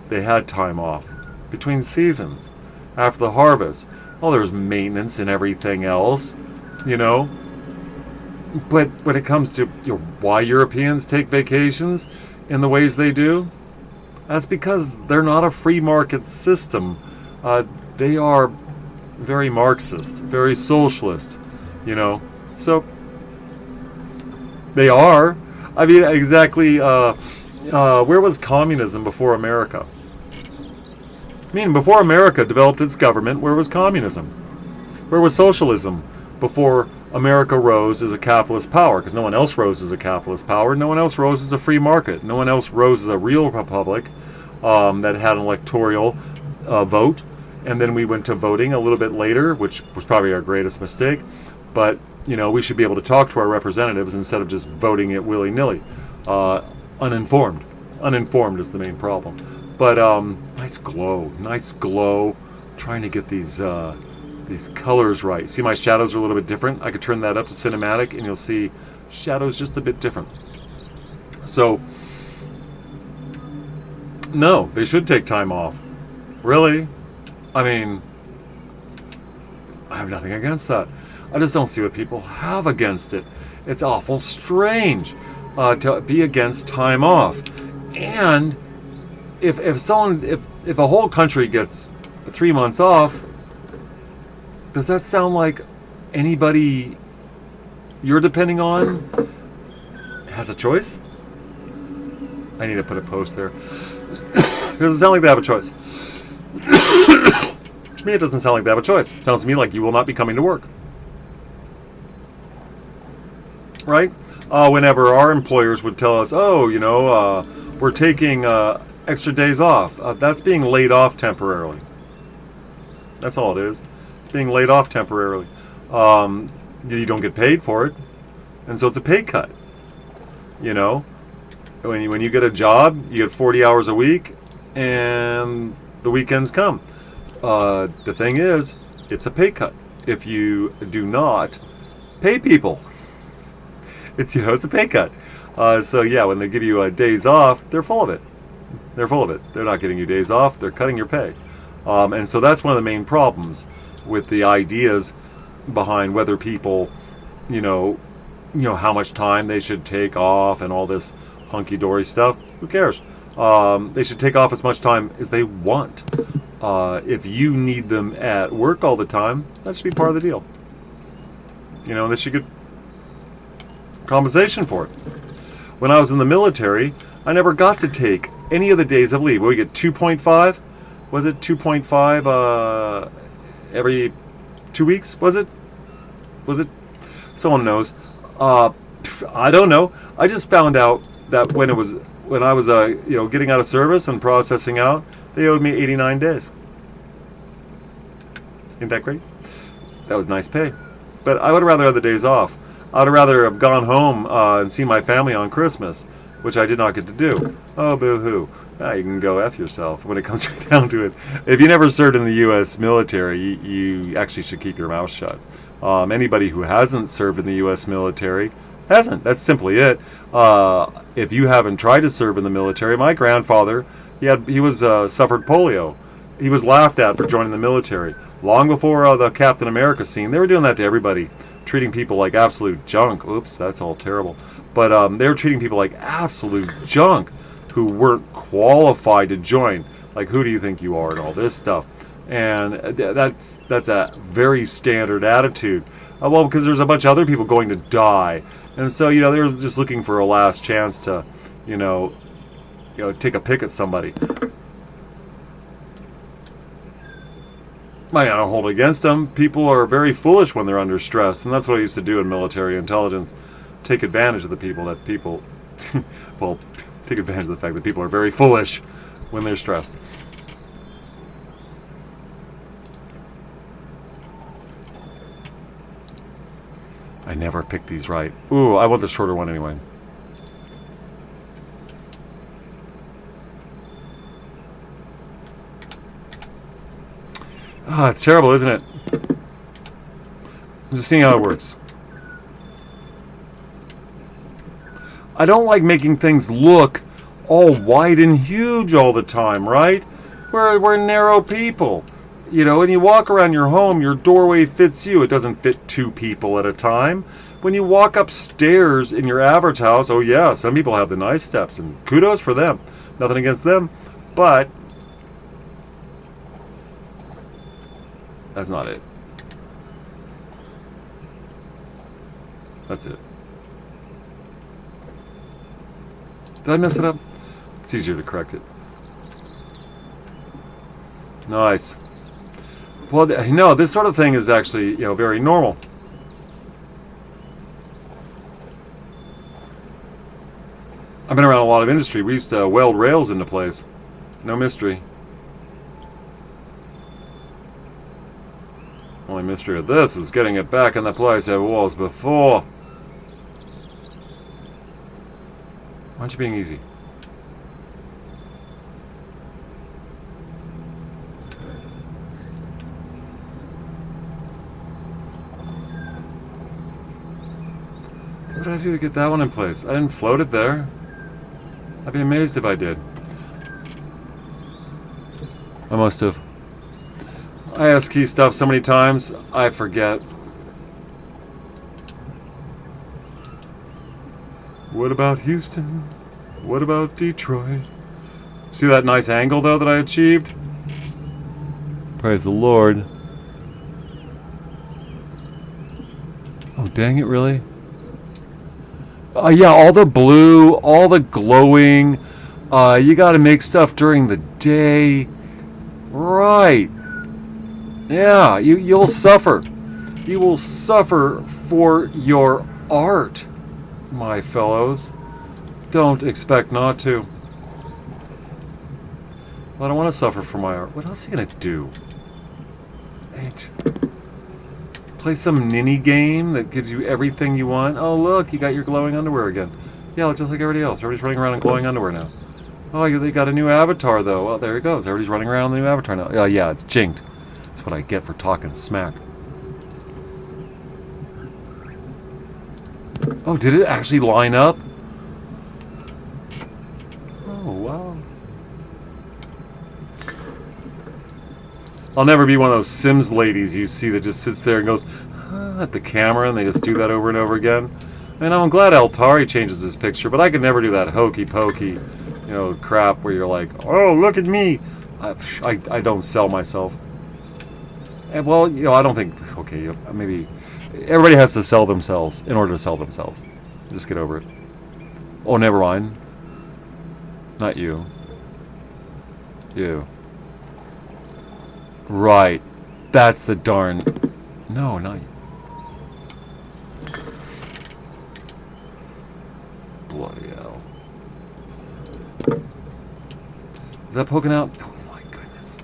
they had time off between seasons, after the harvest. Oh, there's maintenance and everything else, But when it comes to why Europeans take vacations in the ways they do, that's because they're not a free market system. They are very Marxist, very socialist, So they are. I mean, exactly. Where was communism before America? I mean, before America developed its government, where was communism? Where was socialism before America rose as a capitalist power? Because no one else rose as a capitalist power. No one else rose as a free market. No one else rose as a real republic that had an electoral vote. And then we went to voting a little bit later, which was probably our greatest mistake. But, we should be able to talk to our representatives instead of just voting it willy-nilly. Uninformed. Uninformed is the main problem. But nice glow. Trying to get these colors right. See, my shadows are a little bit different. I could turn that up to cinematic and you'll see shadows just a bit different. So, no, they should take time off. Really? I mean, I have nothing against that. I just don't see what people have against it. It's awful strange to be against time off. And if a whole country gets 3 months off, does that sound like anybody you're depending on has a choice? I need to put a post there. Does it sound like they have a choice? To me, it doesn't sound like they have a choice. It sounds to me like you will not be coming to work. Right? Whenever our employers would tell us, we're taking extra days off, that's being laid off temporarily. That's all it is. It's being laid off temporarily. You don't get paid for it, and so it's a pay cut. When you get a job, you get 40 hours a week, and the weekends come. The thing is, it's a pay cut if you do not pay people. It's a pay cut. So yeah, when they give you days off, they're full of it. They're not giving you days off. They're cutting your pay. And so that's one of the main problems with the ideas behind whether people, how much time they should take off and all this hunky-dory stuff. Who cares? They should take off as much time as they want. If you need them at work all the time, that should be part of the deal. They should get compensation for it. When I was in the military, I never got to take any of the days of leave. We get 2.5? Was it 2.5 every 2 weeks? Was it? Someone knows. I don't know. I just found out that when I was getting out of service and processing out, they owed me 89 days. Isn't that great? That was nice pay. But I would rather have the days off. I would rather have gone home and seen my family on Christmas, which I did not get to do. Oh, boo-hoo. You can go F yourself when it comes down to it. If you never served in the U.S. military, you actually should keep your mouth shut. Anybody who hasn't served in the U.S. military hasn't. That's simply it. If you haven't tried to serve in the military, my grandfather, he was suffered polio. He was laughed at for joining the military. Long before the Captain America scene, they were doing that to everybody. treating people like absolute junk. Oops, that's all terrible. But they were treating people like absolute junk who weren't qualified to join. Like, who do you think you are and all this stuff. And that's a very standard attitude. Well, because there's a bunch of other people going to die. And so, they're just looking for a last chance to, take a pick at somebody. I don't hold it against them. People are very foolish when they're under stress, and that's what I used to do in military intelligence. Take advantage of the people well, take advantage of the fact that people are very foolish when they're stressed. I never pick these right. Ooh, I want the shorter one anyway. Ah, it's terrible, isn't it? I'm just seeing how it works. I don't like making things look all wide and huge all the time, right? We're narrow people. When you walk around your home, your doorway fits you. It doesn't fit two people at a time. When you walk upstairs in your average house, oh yeah, some people have the nice steps, and kudos for them. Nothing against them, but that's not it. That's it. Did I mess it up? It's easier to correct it. Nice. Well, no, this sort of thing is actually, very normal. I've been around a lot of industry. We used to weld rails into place. No mystery. Only mystery of this is getting it back in the place it was before. Why aren't you being easy? What did I do to get that one in place? I didn't float it there. I'd be amazed if I did. I must have. I ask key stuff so many times, I forget. What about Houston? What about Detroit? See that nice angle, though, that I achieved? Praise the Lord. Oh, dang it, really? Yeah, all the blue, all the glowing. You gotta make stuff during the day. Right. Yeah, you'll suffer. You will suffer for your art, my fellows. Don't expect not to. Well, I don't want to suffer for my art. What else are you gonna do? Right. Play some ninny game that gives you everything you want. Oh, look, you got your glowing underwear again. Yeah, just like everybody else. Everybody's running around in glowing underwear now. Oh, they got a new avatar, though. Well, there it goes. Everybody's running around in the new avatar now. Oh, yeah, it's jinked. That's what I get for talking smack. Oh, did it actually line up? Oh, wow. I'll never be one of those Sims ladies you see that just sits there and goes at the camera, and they just do that over and over again. I mean, I'm glad Altari changes his picture, but I could never do that hokey pokey, crap where you're like, oh, look at me. I don't sell myself. And well, I don't think. Okay, maybe everybody has to sell themselves in order to sell themselves. Just get over it. Oh, never mind. Not you. You. Right. That's the darn... No, not you. Bloody hell. Is that poking out? Oh my goodness.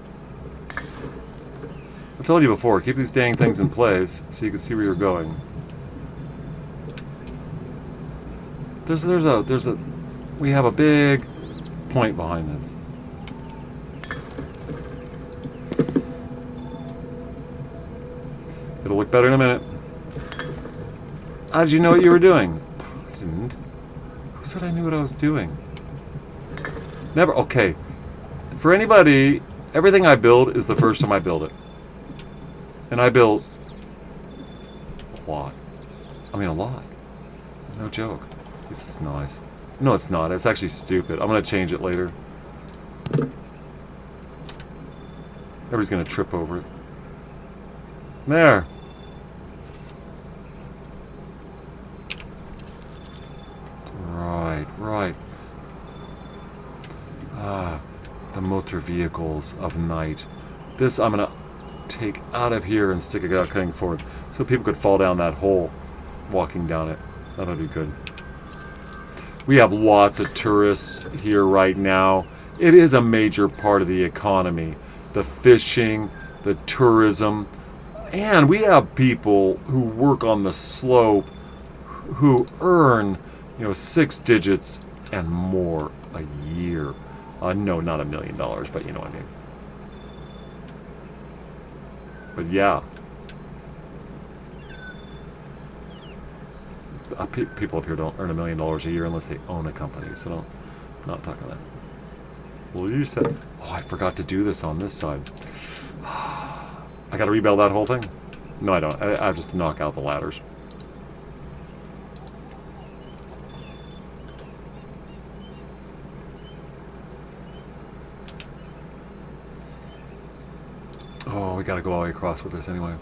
I told you before, keep these dang things in place so you can see where you're going. We have a big point behind this. It'll look better in a minute. How did you know what you were doing? I didn't. Who said I knew what I was doing? Never. Okay. For anybody, everything I build is the first time I build it. And I built a lot. I mean, a lot. No joke. This is nice. No, it's not. It's actually stupid. I'm going to change it later. Everybody's going to trip over it. There. Right. The motor vehicles of night. This I'm going to take out of here and stick it out cutting forward so people could fall down that hole walking down it. That'll be good. We have lots of tourists here right now. It is a major part of the economy. The fishing, the tourism, and we have people who work on the slope who earn, 6 digits and more a year. No, not $1 million, but you know what I mean. But yeah. People up here don't earn $1 million a year unless they own a company, so I'm not talking that. Well, you said... Oh, I forgot to do this on this side. I gotta rebuild that whole thing? No, I don't. I have just to knock out the ladders. Oh, we gotta go all the way across with this anyway.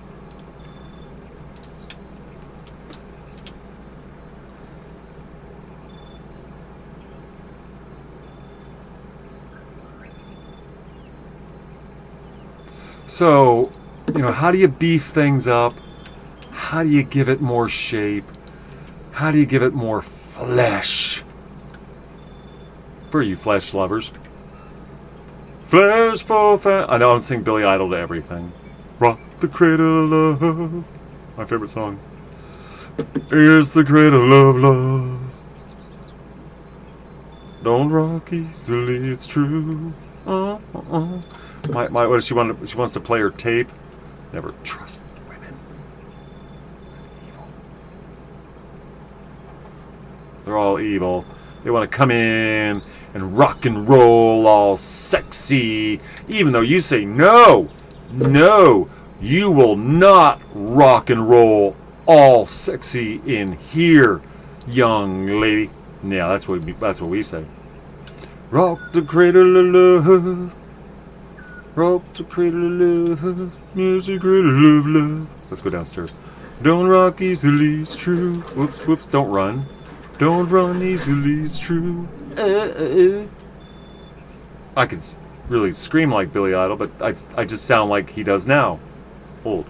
So, how do you beef things up? How do you give it more shape? How do you give it more flesh? For you flesh lovers. Flesh for fan. I know I'm singing Billy Idol to everything. Rock the cradle of love. My favorite song. It's the cradle of love. Don't rock easily, it's true. What does she want? She wants to play her tape. Never trust women. Evil. They're all evil. They want to come in and rock and roll all sexy, even though you say no, you will not rock and roll all sexy in here, young lady. Yeah, that's what we say. Rock the cradle of love. Rock the cradle of love, music cradle of love. Let's go downstairs. Don't rock easily, it's true. Whoops, don't run. Don't run easily, it's true. I could really scream like Billy Idol, but I just sound like he does now. Old.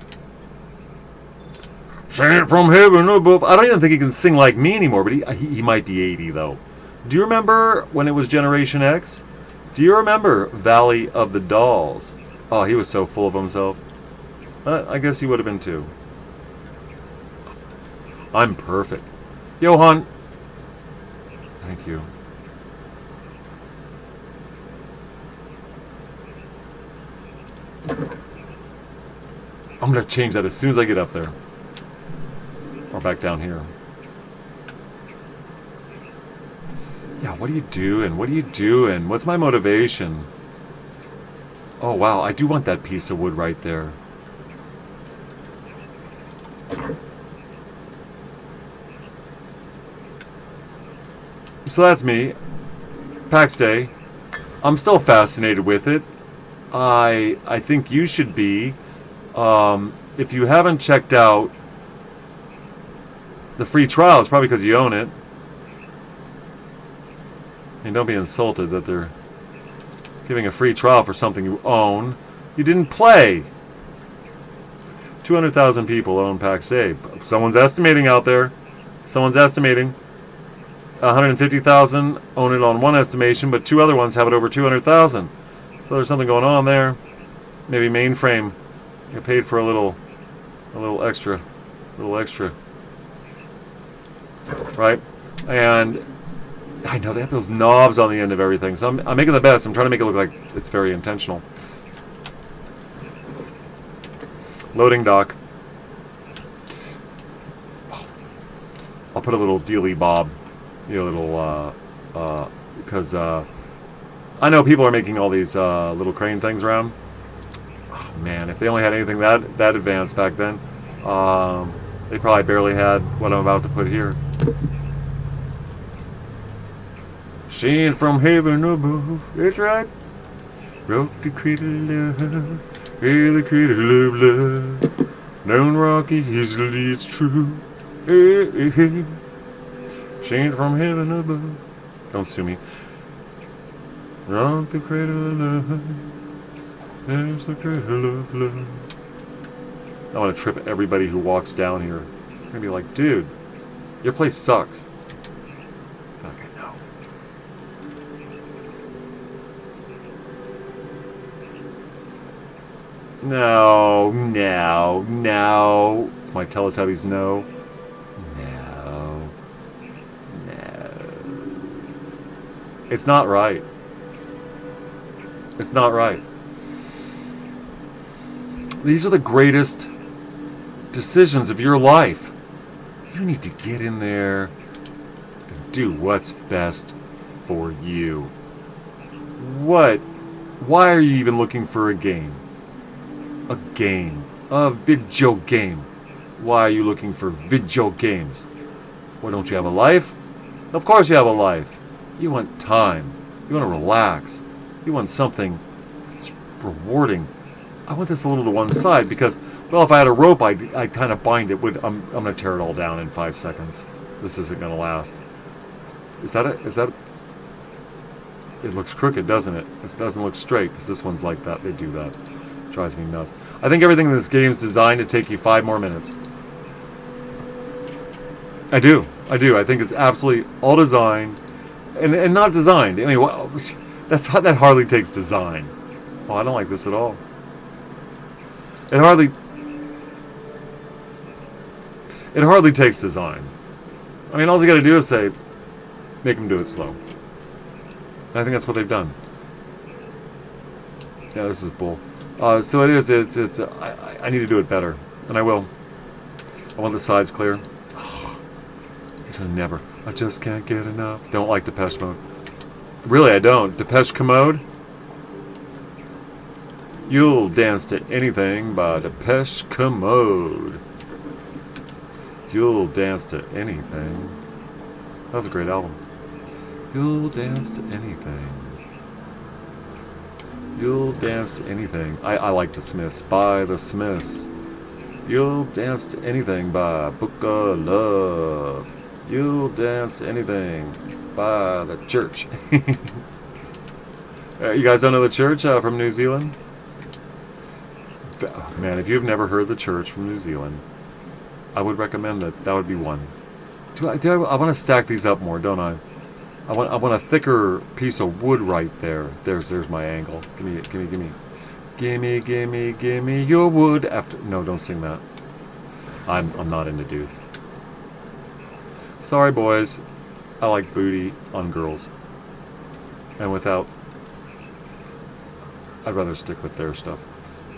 Sing from heaven above. I don't even think he can sing like me anymore, but he might be 80, though. Do you remember when it was Generation X? Do you remember Valley of the Dolls? Oh, he was so full of himself. I guess he would have been too. I'm perfect. Johan. Thank you. I'm going to change that as soon as I get up there. Or back down here. Yeah, what are you doing? What are you doing? What's my motivation? Oh, wow, I do want that piece of wood right there. So that's me. Pax Dei. I'm still fascinated with it. I think you should be. If you haven't checked out the free trial, it's probably because you own it. And don't be insulted that they're giving a free trial for something you own. You didn't play. 200,000 people own Pax Dei. Someone's estimating out there. Someone's estimating. 150,000 own it on one estimation, but 2 other ones have it over 200,000. So there's something going on there. Maybe mainframe. You paid for a little extra. Right? And I know they have those knobs on the end of everything, so I'm making the best. I'm trying to make it look like it's very intentional. Loading dock. I'll put a little dealy bob, because I know people are making all these little crane things around. Oh, man, if they only had anything that advanced back then. They probably barely had what I'm about to put here. Seen from heaven above. That's right. Rock the cradle of love. Hear the cradle of love. Don't rock it easily, it's true. Hey, hey, hey. Seen from heaven above. Don't sue me. Rock the cradle of love. There's the cradle of love. I want to trip everybody who walks down here. I'm going to be like, dude, your place sucks. Okay, no. No, no, no. It's my Teletubbies, no. No. No. It's not right. It's not right. These are the greatest decisions of your life. You need to get in there and do what's best for you. What? Why are you even looking for a game? A game. A video game. Why are you looking for video games? Why don't you have a life? Of course you have a life. You want time. You want to relax. You want something that's rewarding. I want this a little to one side because, well, if I had a rope, I'd kind of bind it. I'm going to tear it all down in 5 seconds. This isn't going to last. Is that it? It looks crooked, doesn't it? It doesn't look straight because this one's like that. They do that. It drives me nuts. I think everything in this game is designed to take you 5 more minutes. I do. I think it's absolutely all designed and not designed. I mean, that hardly takes design. Oh, I don't like this at all. It hardly takes design. I mean, all you got to do is say, make them do it slow. And I think that's what they've done. Yeah, this is bull. So it is. I need to do it better, and I will. I want the sides clear. It'll never. I just can't get enough. Don't like Depeche Mode. Really, I don't. Depeche Commode. You'll Dance to Anything by Depeche Commode. You'll Dance to Anything. That was a great album. You'll dance to anything. You'll dance to anything. I like the Smiths. By the Smiths. You'll Dance to Anything by Book of Love. You'll Dance to Anything by the Church. You guys don't know the Church from New Zealand? Man, if you've never heard the Church from New Zealand, I would recommend that. That would be one. I want to stack these up more, don't I? I want a thicker piece of wood right there. There's my angle. Gimme your wood after. No, don't sing that. I'm not into dudes. Sorry, boys. I like booty on girls. And without. I'd rather stick with their stuff.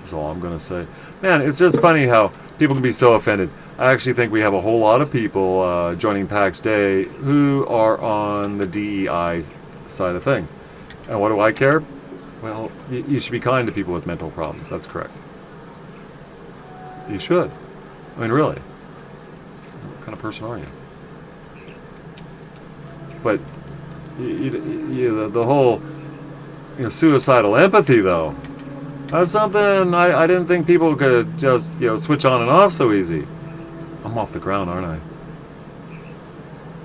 That's all I'm going to say. Man, it's just funny how people can be so offended. I actually think we have a whole lot of people joining Pax Dei who are on the DEI side of things. And what do I care? Well, you should be kind to people with mental problems. That's correct. You should. I mean, really. What kind of person are you? But the whole suicidal empathy, though, that's something I didn't think people could just switch on and off so easy. I'm off the ground, aren't I?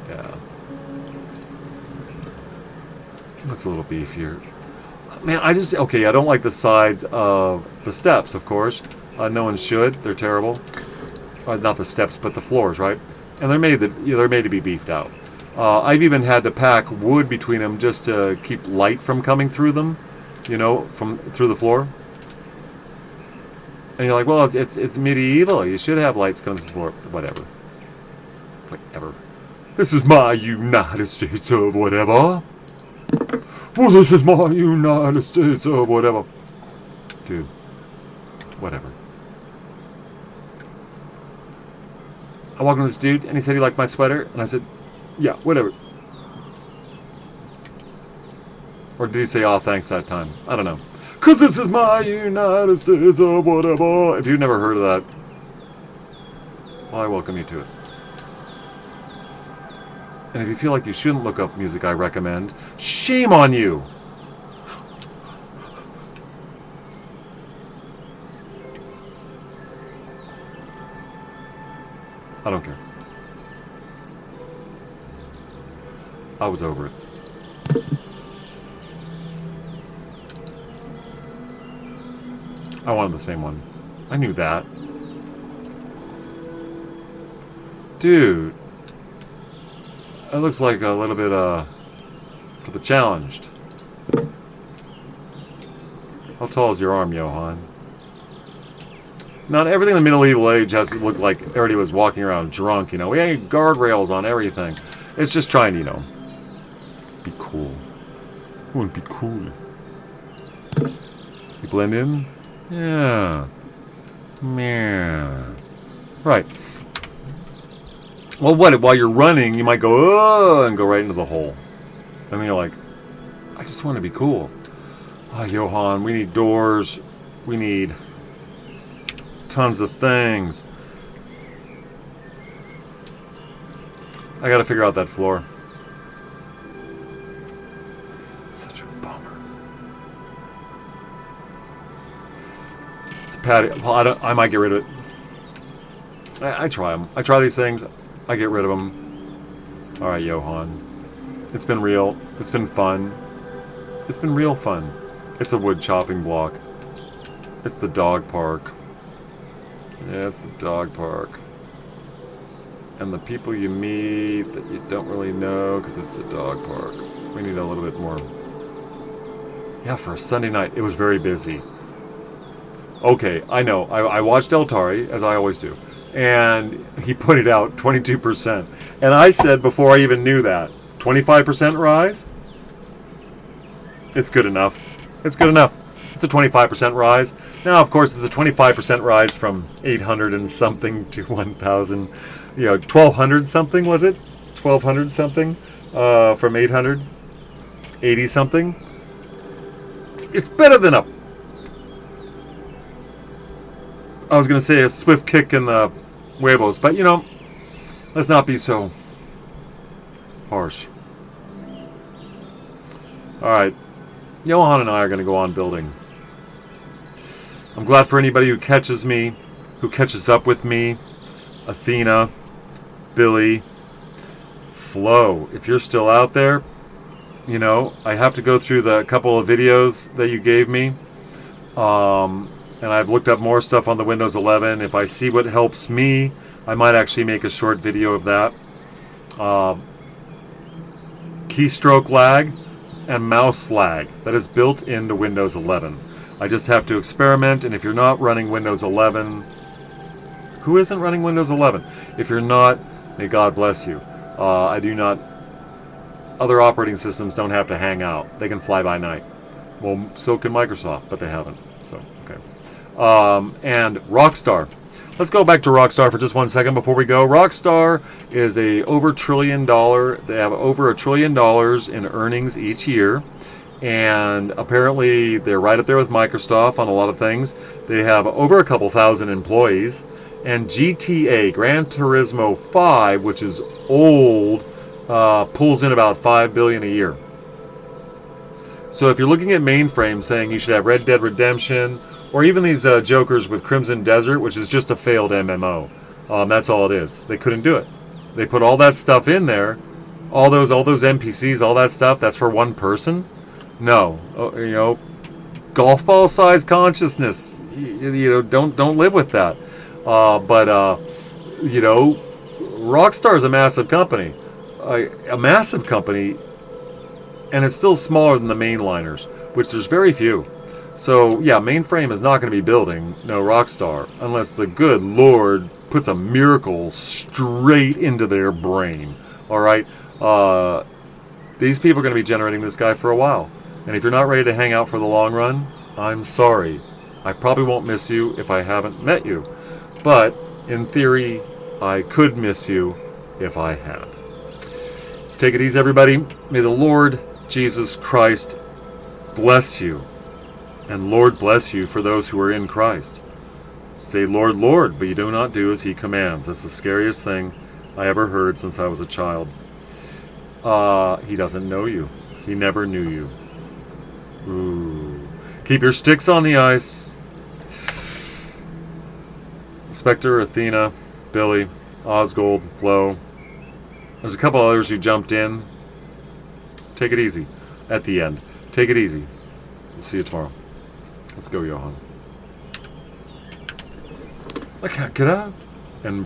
Yeah. Looks a little beefier. Man, I don't like the sides of the steps, of course. No one should. They're terrible. Not the steps, but the floors, right? And they're made to be beefed out. I've even had to pack wood between them just to keep light from coming through them, through the floor. And you're like, well, it's medieval. You should have lights coming through the floor. Whatever. This is my United States of whatever. Well, this is my United States of whatever. Dude. Whatever. I walked with this dude, and he said he liked my sweater, and I said, yeah, whatever. Or did he say, oh, thanks that time? I don't know. Because this is my United States of whatever. If you've never heard of that, well, I welcome you to it. And if you feel like you shouldn't look up music I recommend, shame on you! I don't care. I was over it. I wanted the same one. I knew that. Dude. That looks like a little bit, for the challenged. How tall is your arm, Johann? Not everything in the medieval age has to look like everybody was walking around drunk, you know. We had guardrails on everything. It's just trying to, you know, be cool. Wouldn't be cool. You blend in? Yeah. Yeah. Right. Well, what? While you're running, you might go, and go right into the hole. And then you're like, I just want to be cool. Oh, Johann, we need doors. We need tons of things. I gotta figure out that floor. It's such a bummer. It's a patio. Well, I might get rid of it. I try them. I try these things. I get rid of them. Alright, Johann. It's been real. It's been fun. It's been real fun. It's a wood chopping block. It's the dog park. Yeah, it's the dog park. And the people you meet that you don't really know because it's the dog park. We need a little bit more. Yeah, for a Sunday night, it was very busy. Okay, I know. I watched El Tari, as I always do. And he pointed out 22%. And I said before I even knew that, 25% rise? It's good enough. It's good enough. It's a 25% rise. Now, of course, it's a 25% rise from 800 and something to 1,000. You know, 1,200 something, was it? 1,200 something from 800? 80 something? It's better than I was going to say a swift kick in the huevos, but, you know, let's not be so harsh. Alright. Johann and I are going to go on building. I'm glad for anybody who catches me, who catches up with me. Athena, Billy, Flo. If you're still out there, you know, I have to go through the couple of videos that you gave me. And I've looked up more stuff on the Windows 11. If I see what helps me, I might actually make a short video of that. Keystroke lag and mouse lag. That is built into Windows 11. I just have to experiment, and if you're not running Windows 11... Who isn't running Windows 11? If you're not, may God bless you. I do not... Other operating systems don't have to hang out. They can fly by night. Well, so can Microsoft, but they haven't. So, okay. And Rockstar. Let's go back to Rockstar for just 1 second before we go. Rockstar is a over $1 trillion. They have over $1 trillion in earnings each year. And apparently they're right up there with Microsoft on a lot of things. They have over a couple thousand employees. And GTA, Gran Turismo 5, which is old, pulls in about $5 billion a year. So if you're looking at mainframe saying you should have Red Dead Redemption, or even these jokers with Crimson Desert, which is just a failed MMO, that's all it is. They couldn't do it. They put all that stuff in there, all those NPCs, all that stuff. That's for one person. No, you know, golf ball size consciousness. You know, don't live with that. But you know, Rockstar is a massive company, a massive company. And it's still smaller than the mainliners, which there's very few. So, yeah, mainframe is not going to be building no Rockstar unless the good Lord puts a miracle straight into their brain. All right? These people are going to be generating this guy for a while. And if you're not ready to hang out for the long run, I'm sorry. I probably won't miss you if I haven't met you. But, in theory, I could miss you if I had. Take it easy, everybody. May the Lord Jesus Christ bless you, and Lord bless you for those who are in Christ. Say, Lord, Lord, but you do not do as he commands. That's the scariest thing I ever heard since I was a child. He doesn't know you. He never knew you. Ooh. Keep your sticks on the ice. Spectre, Athena, Billy, Osgold, Flo. There's a couple others who jumped in. Take it easy at the end. Take it easy. We'll see you tomorrow. Let's go, Johan. I can't get out. And